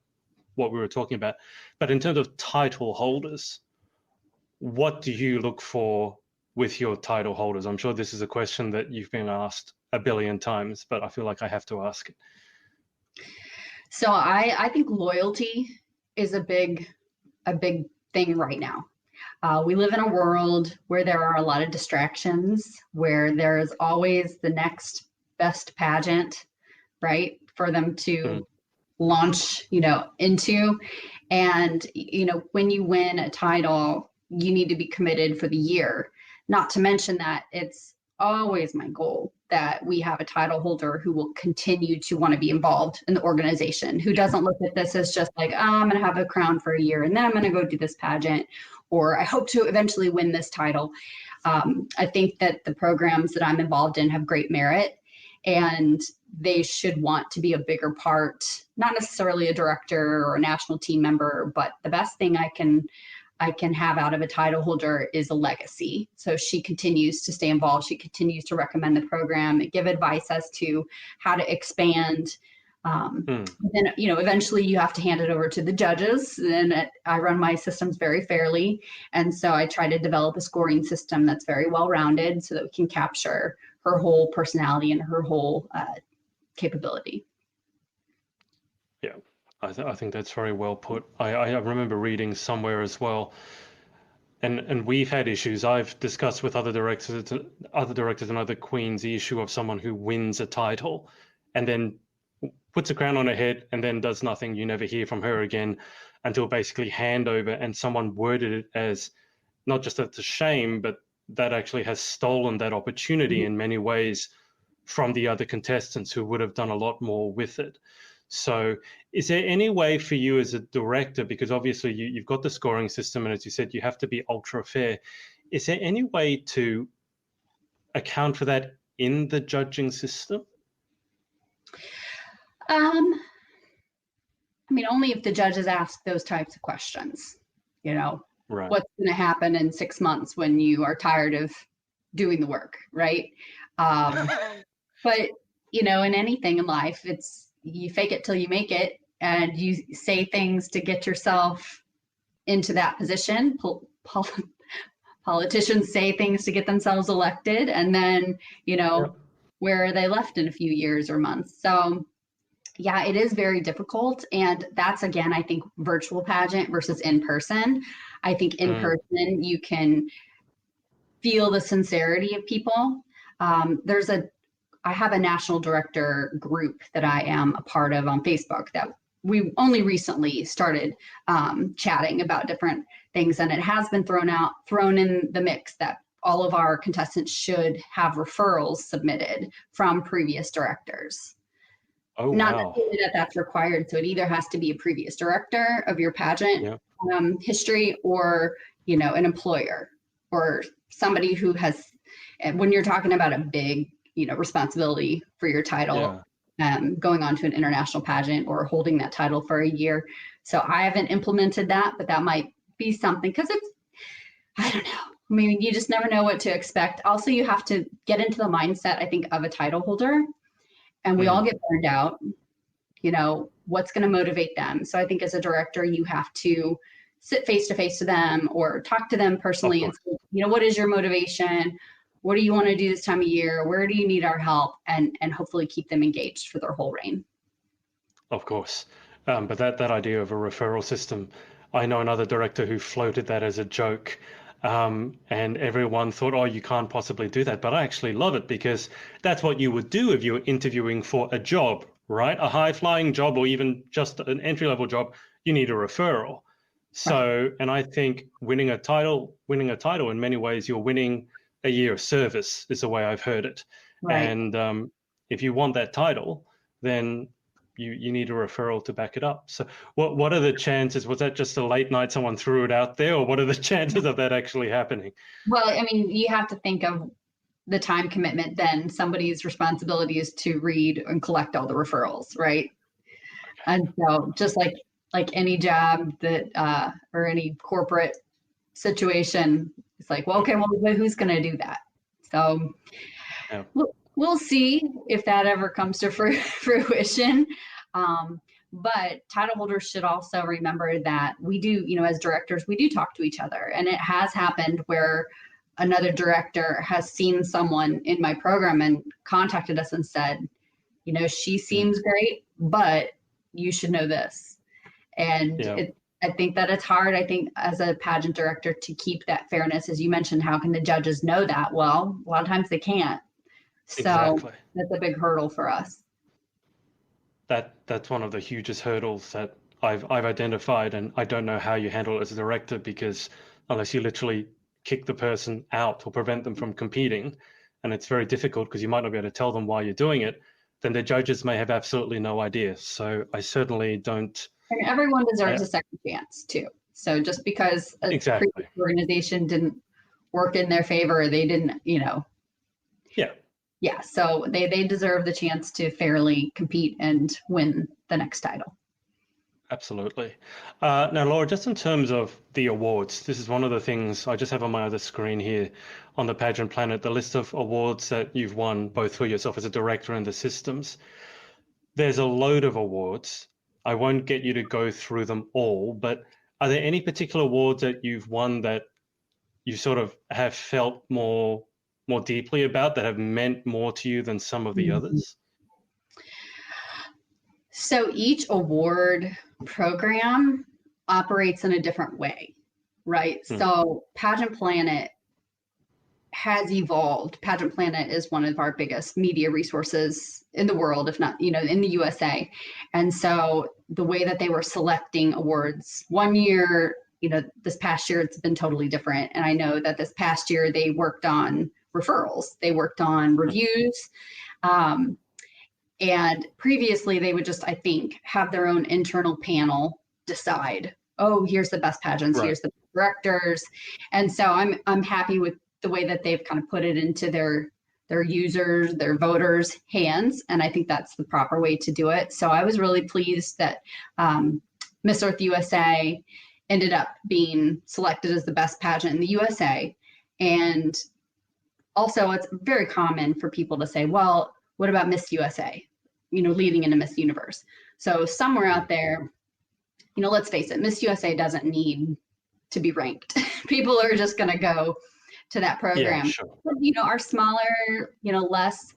what we were talking about. But in terms of title holders, what do you look for with your title holders? I'm sure this is a question that you've been asked a billion times, but I feel like I have to ask it. So I think loyalty is a big thing right now. We live in a world where there are a lot of distractions, where there's always the next best pageant, right, for them to launch, into. And, when you win a title, you need to be committed for the year. Not to mention that it's always my goal that we have a title holder who will continue to want to be involved in the organization, who doesn't look at this as just like, I'm going to have a crown for a year and then I'm going to go do this pageant, or I hope to eventually win this title. I think that the programs that I'm involved in have great merit, and they should want to be a bigger part, not necessarily a director or a national team member, but the best thing I can have out of a title holder is a legacy. So she continues to stay involved. She continues to recommend the program, give advice as to how to expand. Then, eventually you have to hand it over to the judges. And I run my systems very fairly. And so I try to develop a scoring system that's very well-rounded so that we can capture her whole personality and her whole capability. Yeah. I think that's very well put. I remember reading somewhere as well, and we've had issues. I've discussed with other directors and other queens the issue of someone who wins a title and then puts a crown on her head and then does nothing. You never hear from her again until basically handover, and someone worded it as not just that it's a shame, but that actually has stolen that opportunity in many ways from the other contestants who would have done a lot more with it. So is there any way for you as a director, because obviously you've got the scoring system, and as you said, you have to be ultra fair. Is there any way to account for that in the judging system? I mean, only if the judges ask those types of questions. You know, Right. what's going to happen in 6 months when you are tired of doing the work, right? But you know, in anything in life, it's you fake it till you make it, and you say things to get yourself into that position. Politicians say things to get themselves elected, and then you know, Yep. where are they left in a few years or months? So yeah, it is very difficult. And that's, again, I think virtual pageant versus in person. I think in person, you can feel the sincerity of people. I have a national director group that I am a part of on Facebook that we only recently started chatting about different things. And it has been thrown in the mix that all of our contestants should have referrals submitted from previous directors. Oh, Not wow. necessarily that that's required. So it either has to be a previous director of your pageant history, or, you know, an employer or somebody who has, when you're talking about a big, you know, responsibility for your title, going on to an international pageant or holding that title for a year. So I haven't implemented that, but that might be something, because it's, I don't know. I mean, you just never know what to expect. Also, you have to get into the mindset, I think, of a title holder. And we all get burned out. You know, what's going to motivate them? So I think as a director, you have to sit face to face to them or talk to them personally and say, you know, what is your motivation? What do you want to do this time of year? Where do you need our help? And hopefully keep them engaged for their whole reign. Of course. But that idea of a referral system, I know another director who floated that as a joke. And everyone thought, oh, you can't possibly do that. But I actually love it, because that's what you would do if you were interviewing for a job, right? A high-flying job, or even just an entry-level job, you need a referral. So, and I think winning a title in many ways, you're winning a year of service, is the way I've heard it. Right. And if you want that title, then you need a referral to back it up. So what are the chances? Was that just a late night, someone threw it out there, or what are the chances of that actually happening? Well, I mean, you have to think of the time commitment. Then somebody's responsibility is to read and collect all the referrals, right? And so just like any job that or any corporate situation, it's like, well, okay, well, who's going to do that? So we'll see if that ever comes to fruition. But title holders should also remember that we do, you know, as directors, we do talk to each other. And it has happened where another director has seen someone in my program and contacted us and said, you know, she seems great, but you should know this. And I think that it's hard, I think, as a pageant director, to keep that fairness. As you mentioned, how can the judges know that? Well, a lot of times they can't. So that's a big hurdle for us. That's one of the hugest hurdles that I've identified, and I don't know how you handle it as a director, because unless you literally kick the person out or prevent them from competing, and it's very difficult because you might not be able to tell them why you're doing it, then the judges may have absolutely no idea. So I certainly don't. And everyone deserves a second chance too. So just because a previous organization didn't work in their favor, they didn't, you know. Yeah, so they deserve the chance to fairly compete and win the next title. Absolutely. Now, Laura, just in terms of the awards, this is one of the things I just have on my other screen here on the Pageant Planet, the list of awards that you've won, both for yourself as a director and the systems. There's a load of awards. I won't get you to go through them all, but are there any particular awards that you've won that you sort of have felt more deeply about, that have meant more to you than some of the others? So each award program operates in a different way, right? So Pageant Planet has evolved. Pageant Planet is one of our biggest media resources in the world, if not, you know, in the USA. And so the way that they were selecting awards one year, you know, this past year, it's been totally different. And I know that this past year they worked on referrals, they worked on reviews. And previously they would just, I think, have their own internal panel decide, oh, here's the best pageants, here's the directors. And so I'm happy with the way that they've kind of put it into their their users, their voters' hands. And I think that's the proper way to do it. So I was really pleased that Miss Earth USA ended up being selected as the best pageant in the USA. And also, it's very common for people to say, well, what about Miss USA? Leading into Miss Universe. So somewhere out there, let's face it, Miss USA doesn't need to be ranked. People are just going to go to that program. Yeah, sure. But, our smaller, less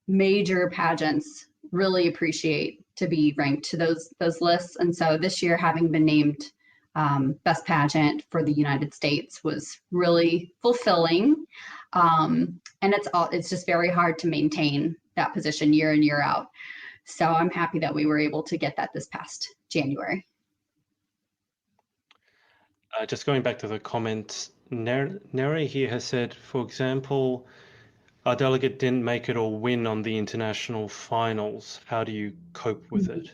major pageants really appreciate to be ranked to those lists. And so this year, having been named best pageant for the United States was really fulfilling. And it's just very hard to maintain that position year in, year out. So I'm happy that we were able to get that this past January. Just going back to the comments, Neri here has said, for example, our delegate didn't make it or win on the international finals. How do you cope with it?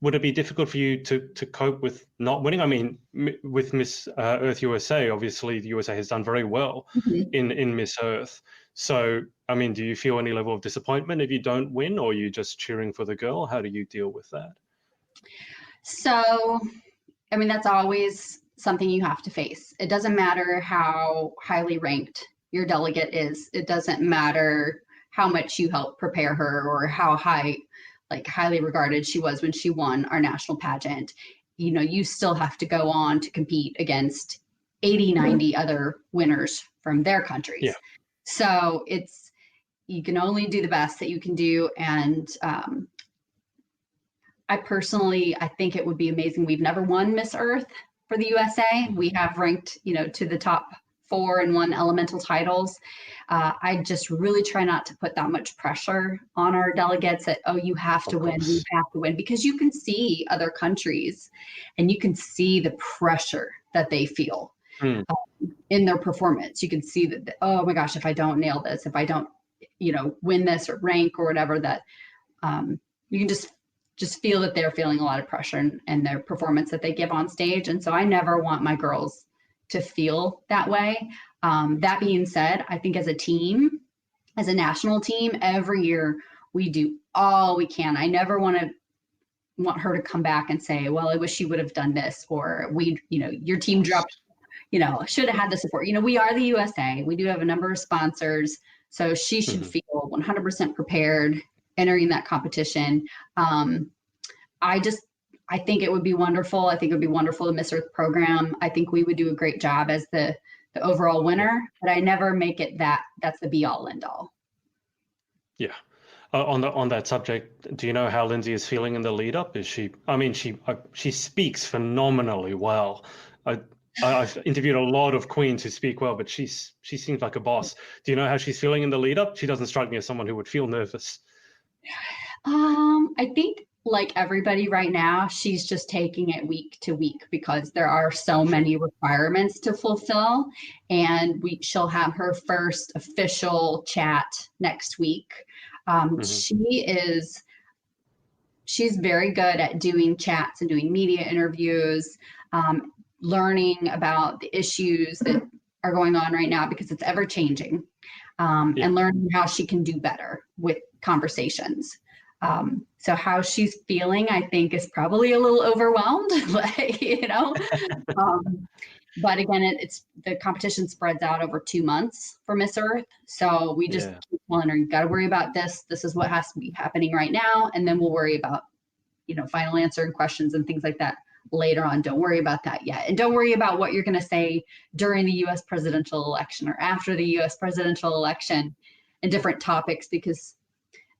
Would it be difficult for you to cope with not winning? I mean, with Miss Earth USA, obviously the USA has done very well in Miss Earth. So, I mean, do you feel any level of disappointment if you don't win, or are you just cheering for the girl? How do you deal with that? So, I mean, that's always something you have to face. It doesn't matter how highly ranked your delegate is. It doesn't matter how much you help prepare her or how highly regarded she was when she won our national pageant. You still have to go on to compete against 80, 90 other winners from their countries. Yeah. So you can only do the best that you can do. And I think it would be amazing. We've never won Miss Earth for the USA. We have ranked, to the top 4 and won elemental titles. I just really try not to put that much pressure on our delegates that, oh, you have to win, you have to win, because you can see other countries and you can see the pressure that they feel in their performance. You can see that, oh my gosh, if I don't nail this, if I don't, win this or rank or whatever, that you can just feel that they're feeling a lot of pressure in their performance that they give on stage. And so I never want my girls to feel that way. That being said, I think as a team, as a national team, every year we do all we can. I never want her to come back and say, well, I wish you would have done this, or your team dropped, should have had the support. We are the USA. We do have a number of sponsors. So she should feel 100% prepared entering that competition. I think it would be wonderful. I think it would be wonderful, the Miss Earth program. I think we would do a great job as the overall winner, but I never make it that's the be all end all. Yeah. On that subject, do you know how Lindsay is feeling in the lead up? She speaks phenomenally well. I've interviewed a lot of queens who speak well, but she seems like a boss. Do you know how she's feeling in the lead up? She doesn't strike me as someone who would feel nervous. I think, like everybody right now, she's just taking it week to week because there are so many requirements to fulfill. And she'll have her first official chat next week. She's very good at doing chats and doing media interviews, learning about the issues that are going on right now because it's ever changing, and learning how she can do better with conversations. So how she's feeling, I think, is probably a little overwhelmed, but again, it's the competition spreads out over 2 months for Miss Earth. So we just keep telling her, you got to worry about this. This is what has to be happening right now. And then we'll worry about, final answer and questions and things like that later on. Don't worry about that yet. And don't worry about what you're going to say during the U.S. presidential election or after the U.S. presidential election and different topics, because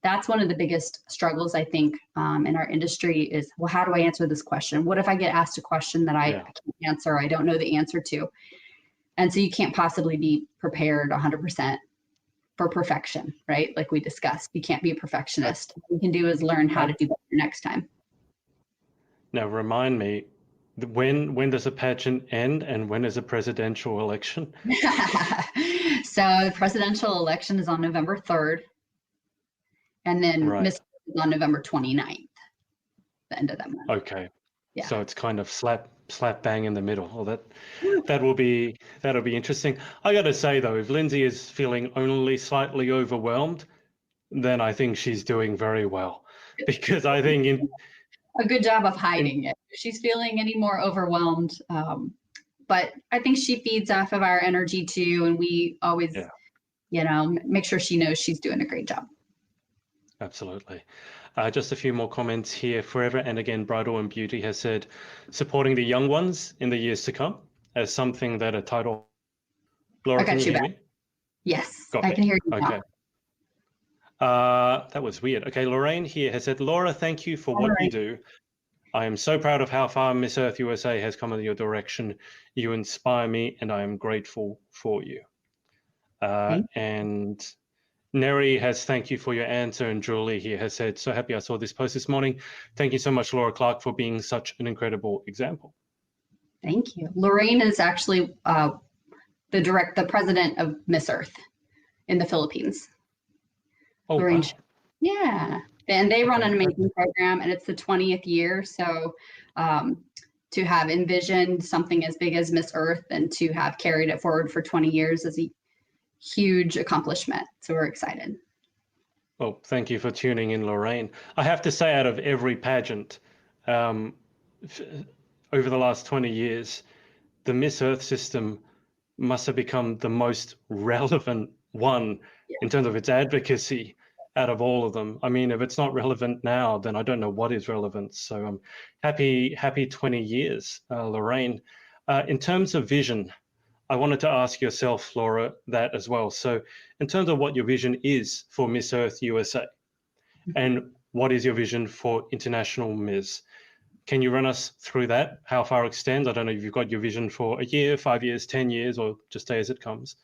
that's one of the biggest struggles, I think, in our industry is, well, how do I answer this question? What if I get asked a question that I can't answer, I don't know the answer to? And so you can't possibly be prepared 100% for perfection, right? Like we discussed, you can't be a perfectionist. What you can do is learn how to do better next time. Now, remind me, when does a pageant end and when is a presidential election? So the presidential election is on November 3rd. And then Miss is on November 29th, the end of that month. Okay. Yeah. So it's kind of slap slap bang in the middle. Well, that'll be interesting. I got to say though, if Lindsay is feeling only slightly overwhelmed, then I think she's doing very well, because I think a good job of hiding it. If she's feeling any more overwhelmed, but I think she feeds off of our energy too, and we always, make sure she knows she's doing a great job. Absolutely. Just a few more comments here. Forever and Again, Bridal and Beauty has said, supporting the young ones in the years to come as something that a title. Laura, I got can you hear back. me? Yes, Got I me. can hear you Okay. now. That was weird. Okay, Lorraine here has said, Laura, thank you for what you do. I am so proud of how far Miss Earth USA has come in your direction. You inspire me, and I am grateful for you. And Neri has thank you for your answer, and Julie here has said, so happy I saw this post this morning. Thank you so much, Laura Clark, for being such an incredible example. Thank you. Lorraine is actually the president of Miss Earth in the Philippines. Oh, Lorraine, wow. Yeah, and they run an amazing program, and it's the 20th year. So to have envisioned something as big as Miss Earth and to have carried it forward for 20 years is a huge accomplishment. So we're excited. Well, thank you for tuning in, Lorraine. I have to say, out of every pageant over the last 20 years, the Miss Earth system must have become the most relevant one in terms of its advocacy out of all of them. I mean, if it's not relevant now, then I don't know what is relevant. So I'm happy 20 years, Lorraine. In terms of vision, I wanted to ask yourself, Laura, that as well. So in terms of what your vision is for Miss Earth USA, and what is your vision for International Miss? Can you run us through that? How far it extends? I don't know if you've got your vision for a year, 5 years, 10 years, or just stay as it comes.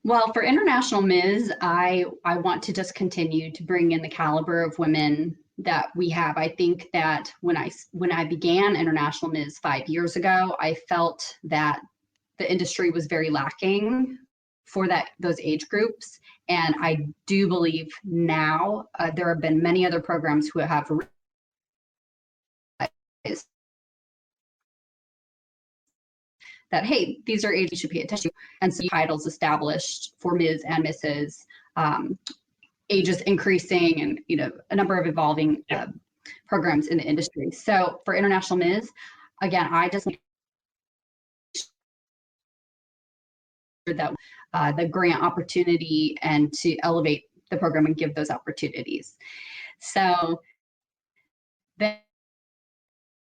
Well, for International Ms., I want to just continue to bring in the caliber of women that we have. I think that when I began International Ms. 5 years ago, I felt that the industry was very lacking for those age groups. And I do believe now there have been many other programs who have that, hey, these are ages you should pay attention to. And so titles established for Ms. and Mrs., ages increasing, and a number of evolving programs in the industry. So for International Ms., again, I just make sure that the grant opportunity and to elevate the program and give those opportunities. So then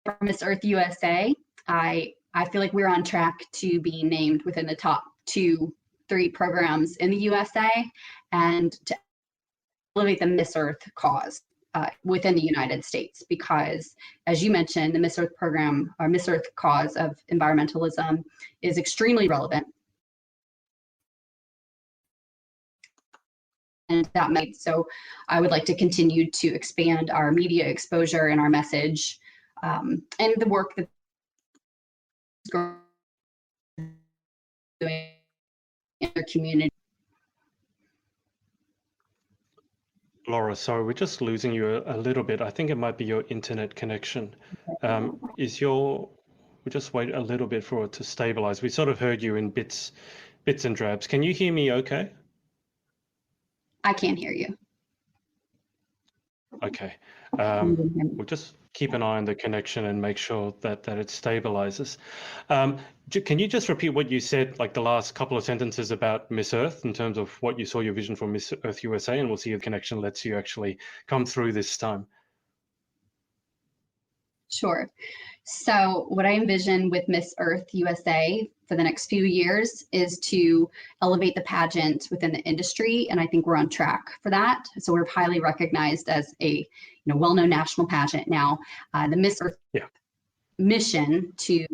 for Miss Earth USA, I feel like we're on track to be named within the top 2-3 programs in the USA, and to elevate the Miss Earth cause within the United States, because as you mentioned, the Miss Earth program, or Miss Earth cause of environmentalism, is extremely relevant. And so I would like to continue to expand our media exposure and our message, and the work that doing in their community. Laura, sorry, we're just losing you a little bit. I think it might be your internet connection. We just wait a little bit for it to stabilize. We sort of heard you in bits and drabs. Can you hear me okay? I can't hear you. Okay. We'll just keep an eye on the connection and make sure that it stabilizes. Can you just repeat what you said, like the last couple of sentences about Miss Earth, in terms of what you saw your vision for Miss Earth USA, and we'll see if the connection lets you actually come through this time. Sure. So what I envision with Miss Earth USA for the next few years is to elevate the pageant within the industry, and I think we're on track for that. So we're highly recognized as a well-known national pageant now. The Miss Earth mission to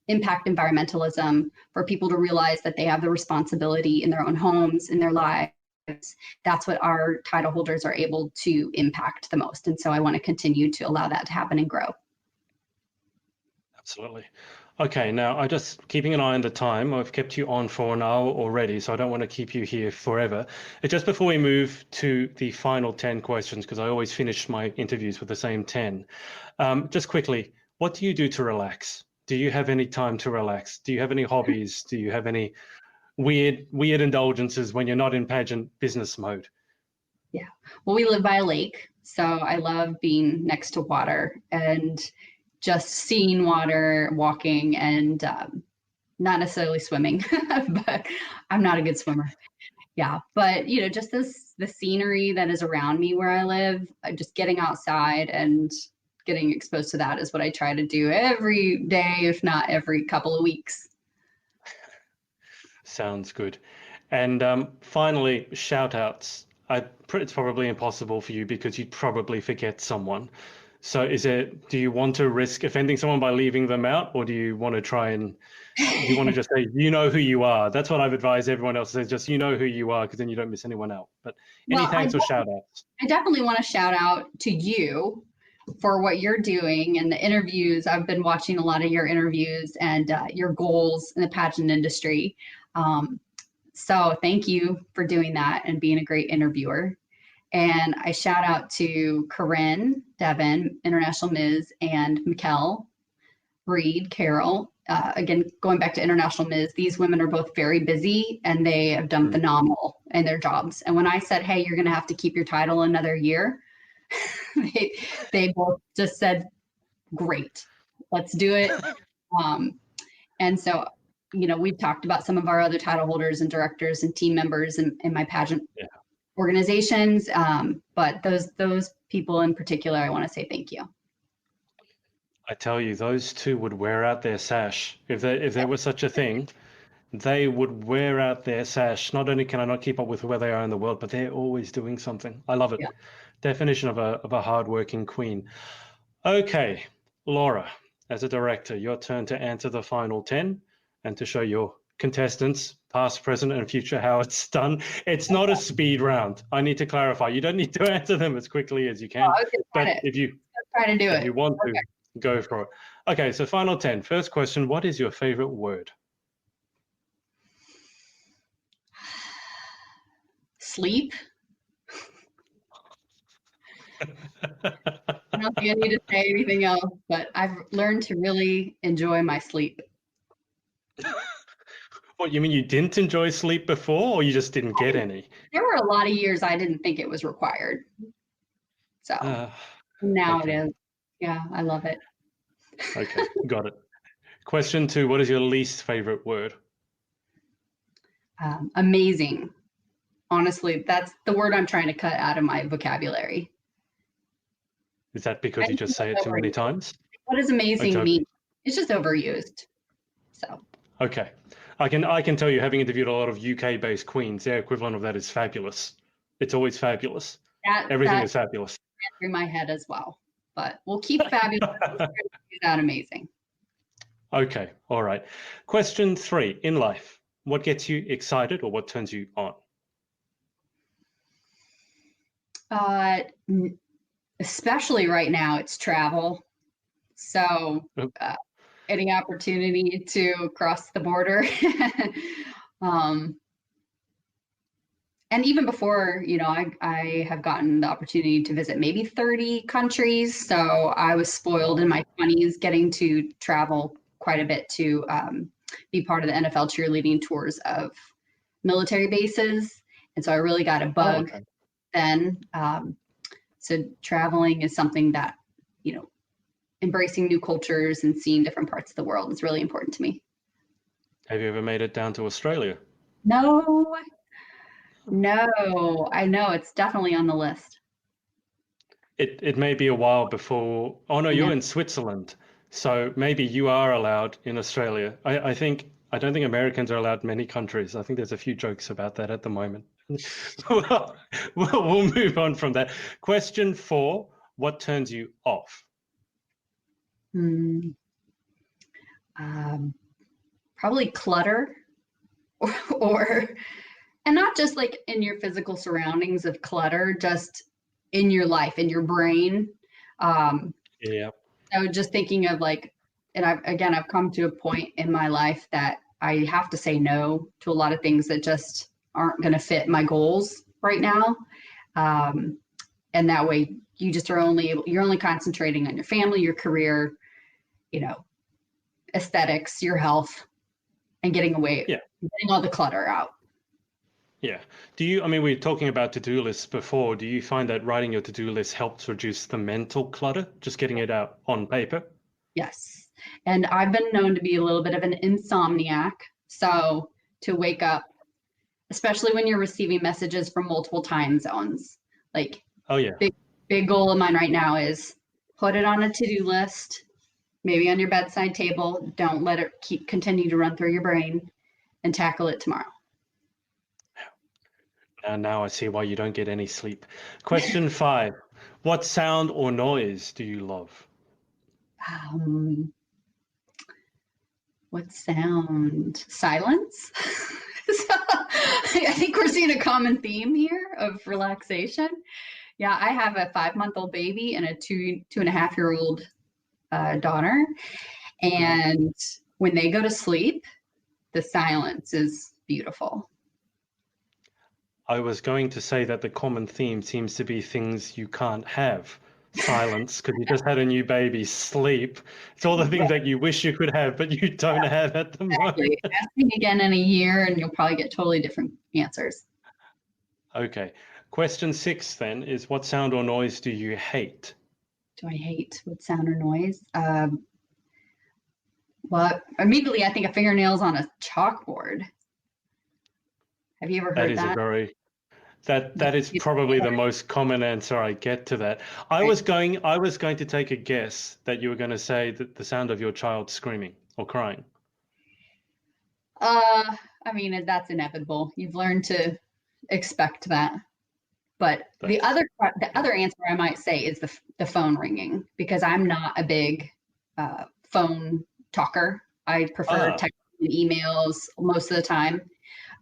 impact environmentalism, for people to realize that they have the responsibility in their own homes, in their lives. That's what our title holders are able to impact the most. And so I want to continue to allow that to happen and grow. Absolutely. Okay, now I just keeping an eye on the time. I've kept you on for an hour already, so I don't want to keep you here forever. Just before we move to the final 10 questions, because I always finish my interviews with the same 10, just quickly, what do you do to relax? Do you have any time to relax? Do you have any hobbies? Do you have any weird indulgences when you're not in pageant business mode? Yeah. Well, we live by a lake, so I love being next to water and just seeing water, walking, and not necessarily swimming, but I'm not a good swimmer. Yeah, but just the scenery that is around me where I live, just getting outside and getting exposed to that is what I try to do every day, if not every couple of weeks. Sounds good. And finally, shout outs. It's probably impossible for you because you'd probably forget someone. So do you want to risk offending someone by leaving them out, or do you want to just say, you know who you are? That's what I've advised everyone else, is just, you know who you are, because then you don't miss anyone out. But any thanks or shout outs? I definitely want to shout out to you for what you're doing and the interviews. I've been watching a lot of your interviews and your goals in the pageant industry. So thank you for doing that and being a great interviewer. And I shout out to Corinne Devon, International Ms., and Mikkel Reed Carroll. Again, going back to International Ms., these women are both very busy and they have done phenomenal in their jobs. And when I said, hey, you're going to have to keep your title another year, they both just said, great, let's do it. And so, we've talked about some of our other title holders and directors and team members in my pageant organizations. But those people in particular, I want to say thank you. I tell you, those two would wear out their sash. If there was such a thing, they would wear out their sash. Not only can I not keep up with where they are in the world, but they're always doing something. I love it. Yeah. Definition of a hardworking queen. Okay, Laura, as a director, your turn to answer the final 10 and to show your contestants, past, present, and future, how it's done. It's not a speed round. I need to clarify. You don't need to answer them as quickly as you can. But if you want to, go for it. Okay, so final 10. First question, what is your favorite word? Sleep. I don't think I need to say anything else, but I've learned to really enjoy my sleep. What, you mean you didn't enjoy sleep before, or you just didn't get any? There were a lot of years I didn't think it was required. So now it is. Yeah, I love it. Okay, got it. Question 2, what is your least favorite word? Amazing. Honestly, that's the word I'm trying to cut out of my vocabulary. Is that because you just say it too many times? What does amazing mean? It's just overused. So. Okay. I can tell you, having interviewed a lot of UK-based queens, their equivalent of that is fabulous. It's always fabulous. Everything is fabulous. Through my head as well, but we'll keep fabulous without amazing. Okay. All right. Question 3, in life, what gets you excited or what turns you on? Especially right now, it's travel. So any opportunity to cross the border. And even before, I have gotten the opportunity to visit maybe 30 countries. So I was spoiled in my 20s getting to travel quite a bit to be part of the NFL cheerleading tours of military bases. And so I really got a bug then. So traveling is something that, embracing new cultures and seeing different parts of the world is really important to me. Have you ever made it down to Australia? No, I know it's definitely on the list. It may be a while before. Oh no, you're in Switzerland, so maybe you are allowed in Australia. I don't think Americans are allowed in many countries. I think there's a few jokes about that at the moment. We'll move on from that. Question 4, what turns you off? Probably clutter or and not just like in your physical surroundings of clutter, just in your life, in your brain. So just thinking of and I've come to a point in my life that I have to say no to a lot of things that just aren't going to fit my goals right now. And that way you just you're only concentrating on your family, your career, aesthetics, your health, and getting all the clutter out. Yeah. We were talking about to-do lists before. Do you find that writing your to-do list helps reduce the mental clutter, just getting it out on paper? Yes. And I've been known to be a little bit of an insomniac. So to wake up, especially when you're receiving messages from multiple time zones, like Oh, yeah. big goal of mine right now is put it on a to-do list, maybe on your bedside table. Don't let it continue to run through your brain, and tackle it tomorrow. And now I see why you don't get any sleep. Question 5. What sound or noise do you love? What sound? Silence. So, I think we're seeing a common theme here of relaxation. Yeah, I have a 5-month-old baby and a 2.5-year-old daughter. And when they go to sleep, the silence is beautiful. I was going to say that the common theme seems to be things you can't have. Silence, because you just had a new baby. Sleep. It's all the things that you wish you could have, but you don't have at the moment. Ask me again in a year and you'll probably get totally different answers. Okay. Question 6 then is, what sound or noise do you hate? Do I hate? What sound or noise? Well, immediately I think of fingernails on a chalkboard. Have you ever heard that? That is probably the most common answer I get to that. I was going to take a guess that you were going to say that the sound of your child screaming or crying. That's inevitable. You've learned to expect that. But the other answer I might say is the phone ringing, because I'm not a big phone talker. I prefer texting and emails most of the time.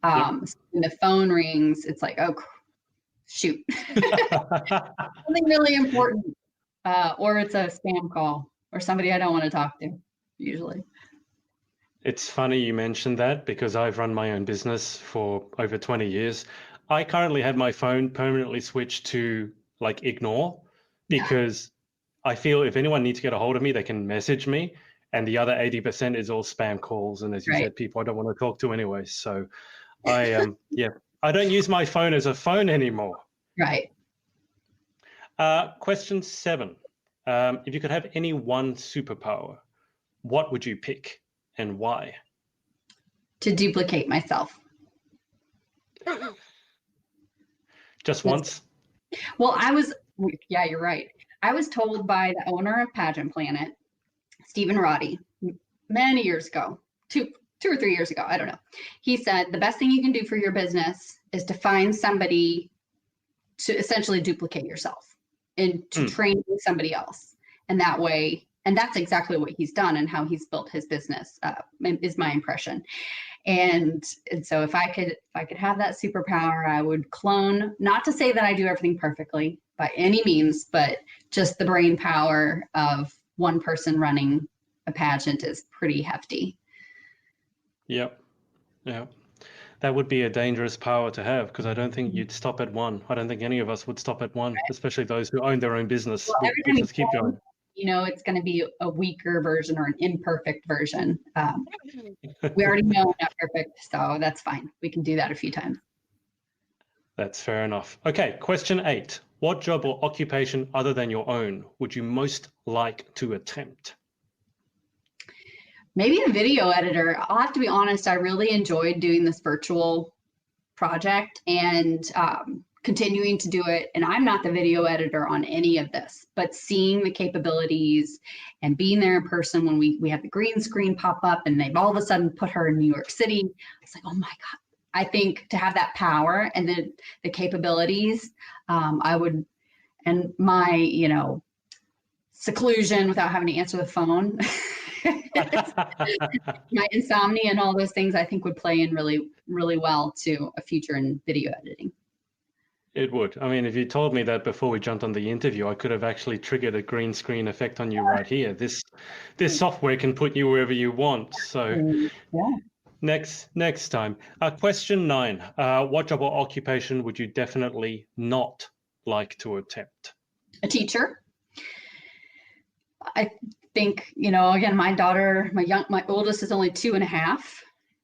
So when the phone rings, it's like, oh, shoot. Something really important. Or it's a spam call or somebody I don't want to talk to, usually. It's funny you mentioned that, because I've run my own business for over 20 years. I currently have my phone permanently switched to ignore, because I feel if anyone needs to get a hold of me, they can message me. And the other 80% is all spam calls. And as you said, people I don't want to talk to anyway. So I don't use my phone as a phone anymore. Right. Question 7. If you could have any one superpower, what would you pick and why? To duplicate myself. Just once? Well, you're right. I was told by the owner of Pageant Planet, Stephen Roddy, many years ago, two or 3 years ago, I don't know. He said, the best thing you can do for your business is to find somebody to essentially duplicate yourself and to train somebody else. And that way, and that's exactly what he's done and how he's built his business, is my impression. And so if I could have that superpower, I would clone, not to say that I do everything perfectly by any means, but just the brain power of one person running a pageant is pretty hefty. Yep. That would be a dangerous power to have, because I don't think you'd stop at one. I don't think any of us would stop at one, especially those who own their own business. Well, we just keep going. It's going to be a weaker version or an imperfect version. We already know we're not perfect, so that's fine. We can do that a few times. That's fair enough. Okay, question 8. What job or occupation other than your own would you most like to attempt? Maybe a video editor. I'll have to be honest, I really enjoyed doing this virtual project and continuing to do it. And I'm not the video editor on any of this, but seeing the capabilities and being there in person when we had the green screen pop up and they've all of a sudden put her in New York City, it's like, oh my God. I think to have that power and the capabilities, I would, and my, seclusion without having to answer the phone, my insomnia and all those things, I think would play in really, really well to a future in video editing. It would. I mean, if you told me that before we jumped on the interview, I could have actually triggered a green screen effect on you right here. This software can put you wherever you want. So next time. Question 9. What job or occupation would you definitely not like to attempt? A teacher. think, again, my daughter, my oldest is only 2.5,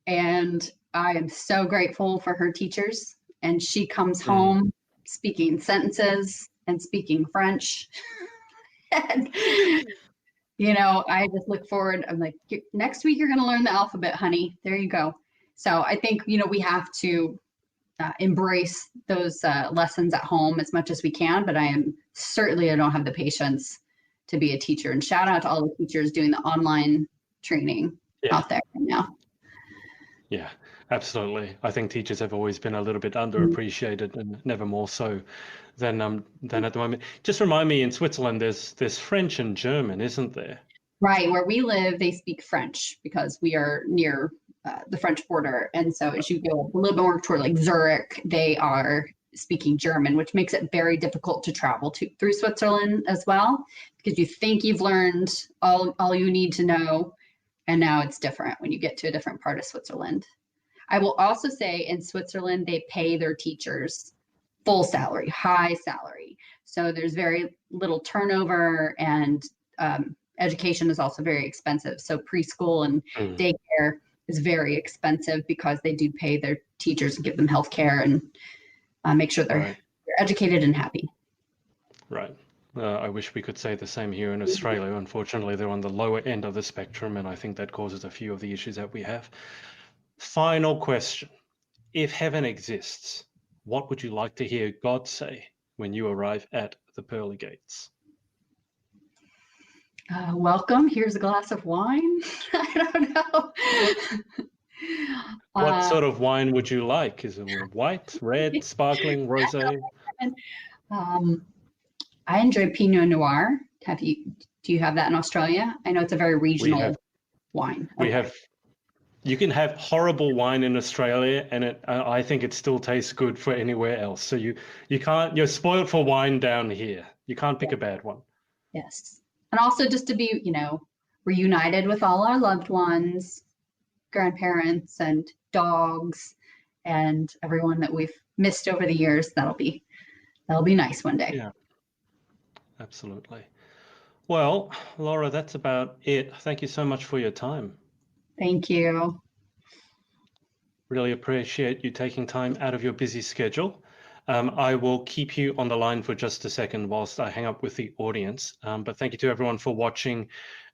and I am so grateful for her teachers. And she comes home speaking sentences and speaking French. And, I just look forward. I'm like, next week you're going to learn the alphabet, honey. There you go. So I think, we have to embrace those lessons at home as much as we can, but I don't have the patience to be a teacher. And shout out to all the teachers doing the online training out there right now. Yeah, absolutely. I think teachers have always been a little bit underappreciated, and never more so than at the moment. Just remind me, in Switzerland, there's French and German, isn't there? Right, where we live, they speak French because we are near the French border. And so as you go a little bit more toward like Zurich, they are speaking German, which makes it very difficult to travel through Switzerland as well, because you think you've learned all you need to know, and now it's different when you get to a different part of Switzerland. I will also say in Switzerland, they pay their teachers full salary, high salary. So there's very little turnover, and education is also very expensive. So preschool and daycare is very expensive because they do pay their teachers and give them health care and make sure they're educated and happy. Right. I wish we could say the same here in Australia. Unfortunately, they're on the lower end of the spectrum, and I think that causes a few of the issues that we have. Final question. If heaven exists, what would you like to hear God say when you arrive at the pearly gates? Welcome. Here's a glass of wine. I don't know. What sort of wine would you like? Is it white, red, sparkling, rosé? I enjoy Pinot Noir. Do you have that in Australia? I know it's a very regional wine. You can have horrible wine in Australia, and I think it still tastes good for anywhere else. So you can't. You're spoiled for wine down here. You can't pick a bad one. Yes, and also just to be, reunited with all our loved ones, grandparents, and dogs, and everyone that we've missed over the years. That'll be nice one day. Yeah, absolutely. Well, Laura, that's about it. Thank you so much for your time. Thank you. Really appreciate you taking time out of your busy schedule. I will keep you on the line for just a second whilst I hang up with the audience. But thank you to everyone for watching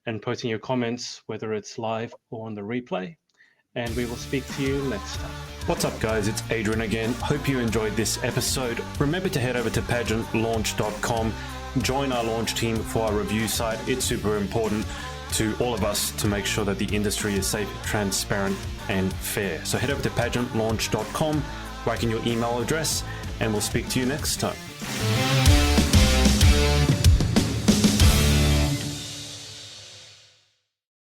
and posting your comments, whether it's live or on the replay. And we will speak to you next time. What's up, guys? It's Adrian again. Hope you enjoyed this episode. Remember to head over to pageantlaunch.com. Join our launch team for our review site. It's super important to all of us to make sure that the industry is safe, transparent, and fair. So head over to pageantlaunch.com, whack in your email address, and we'll speak to you next time.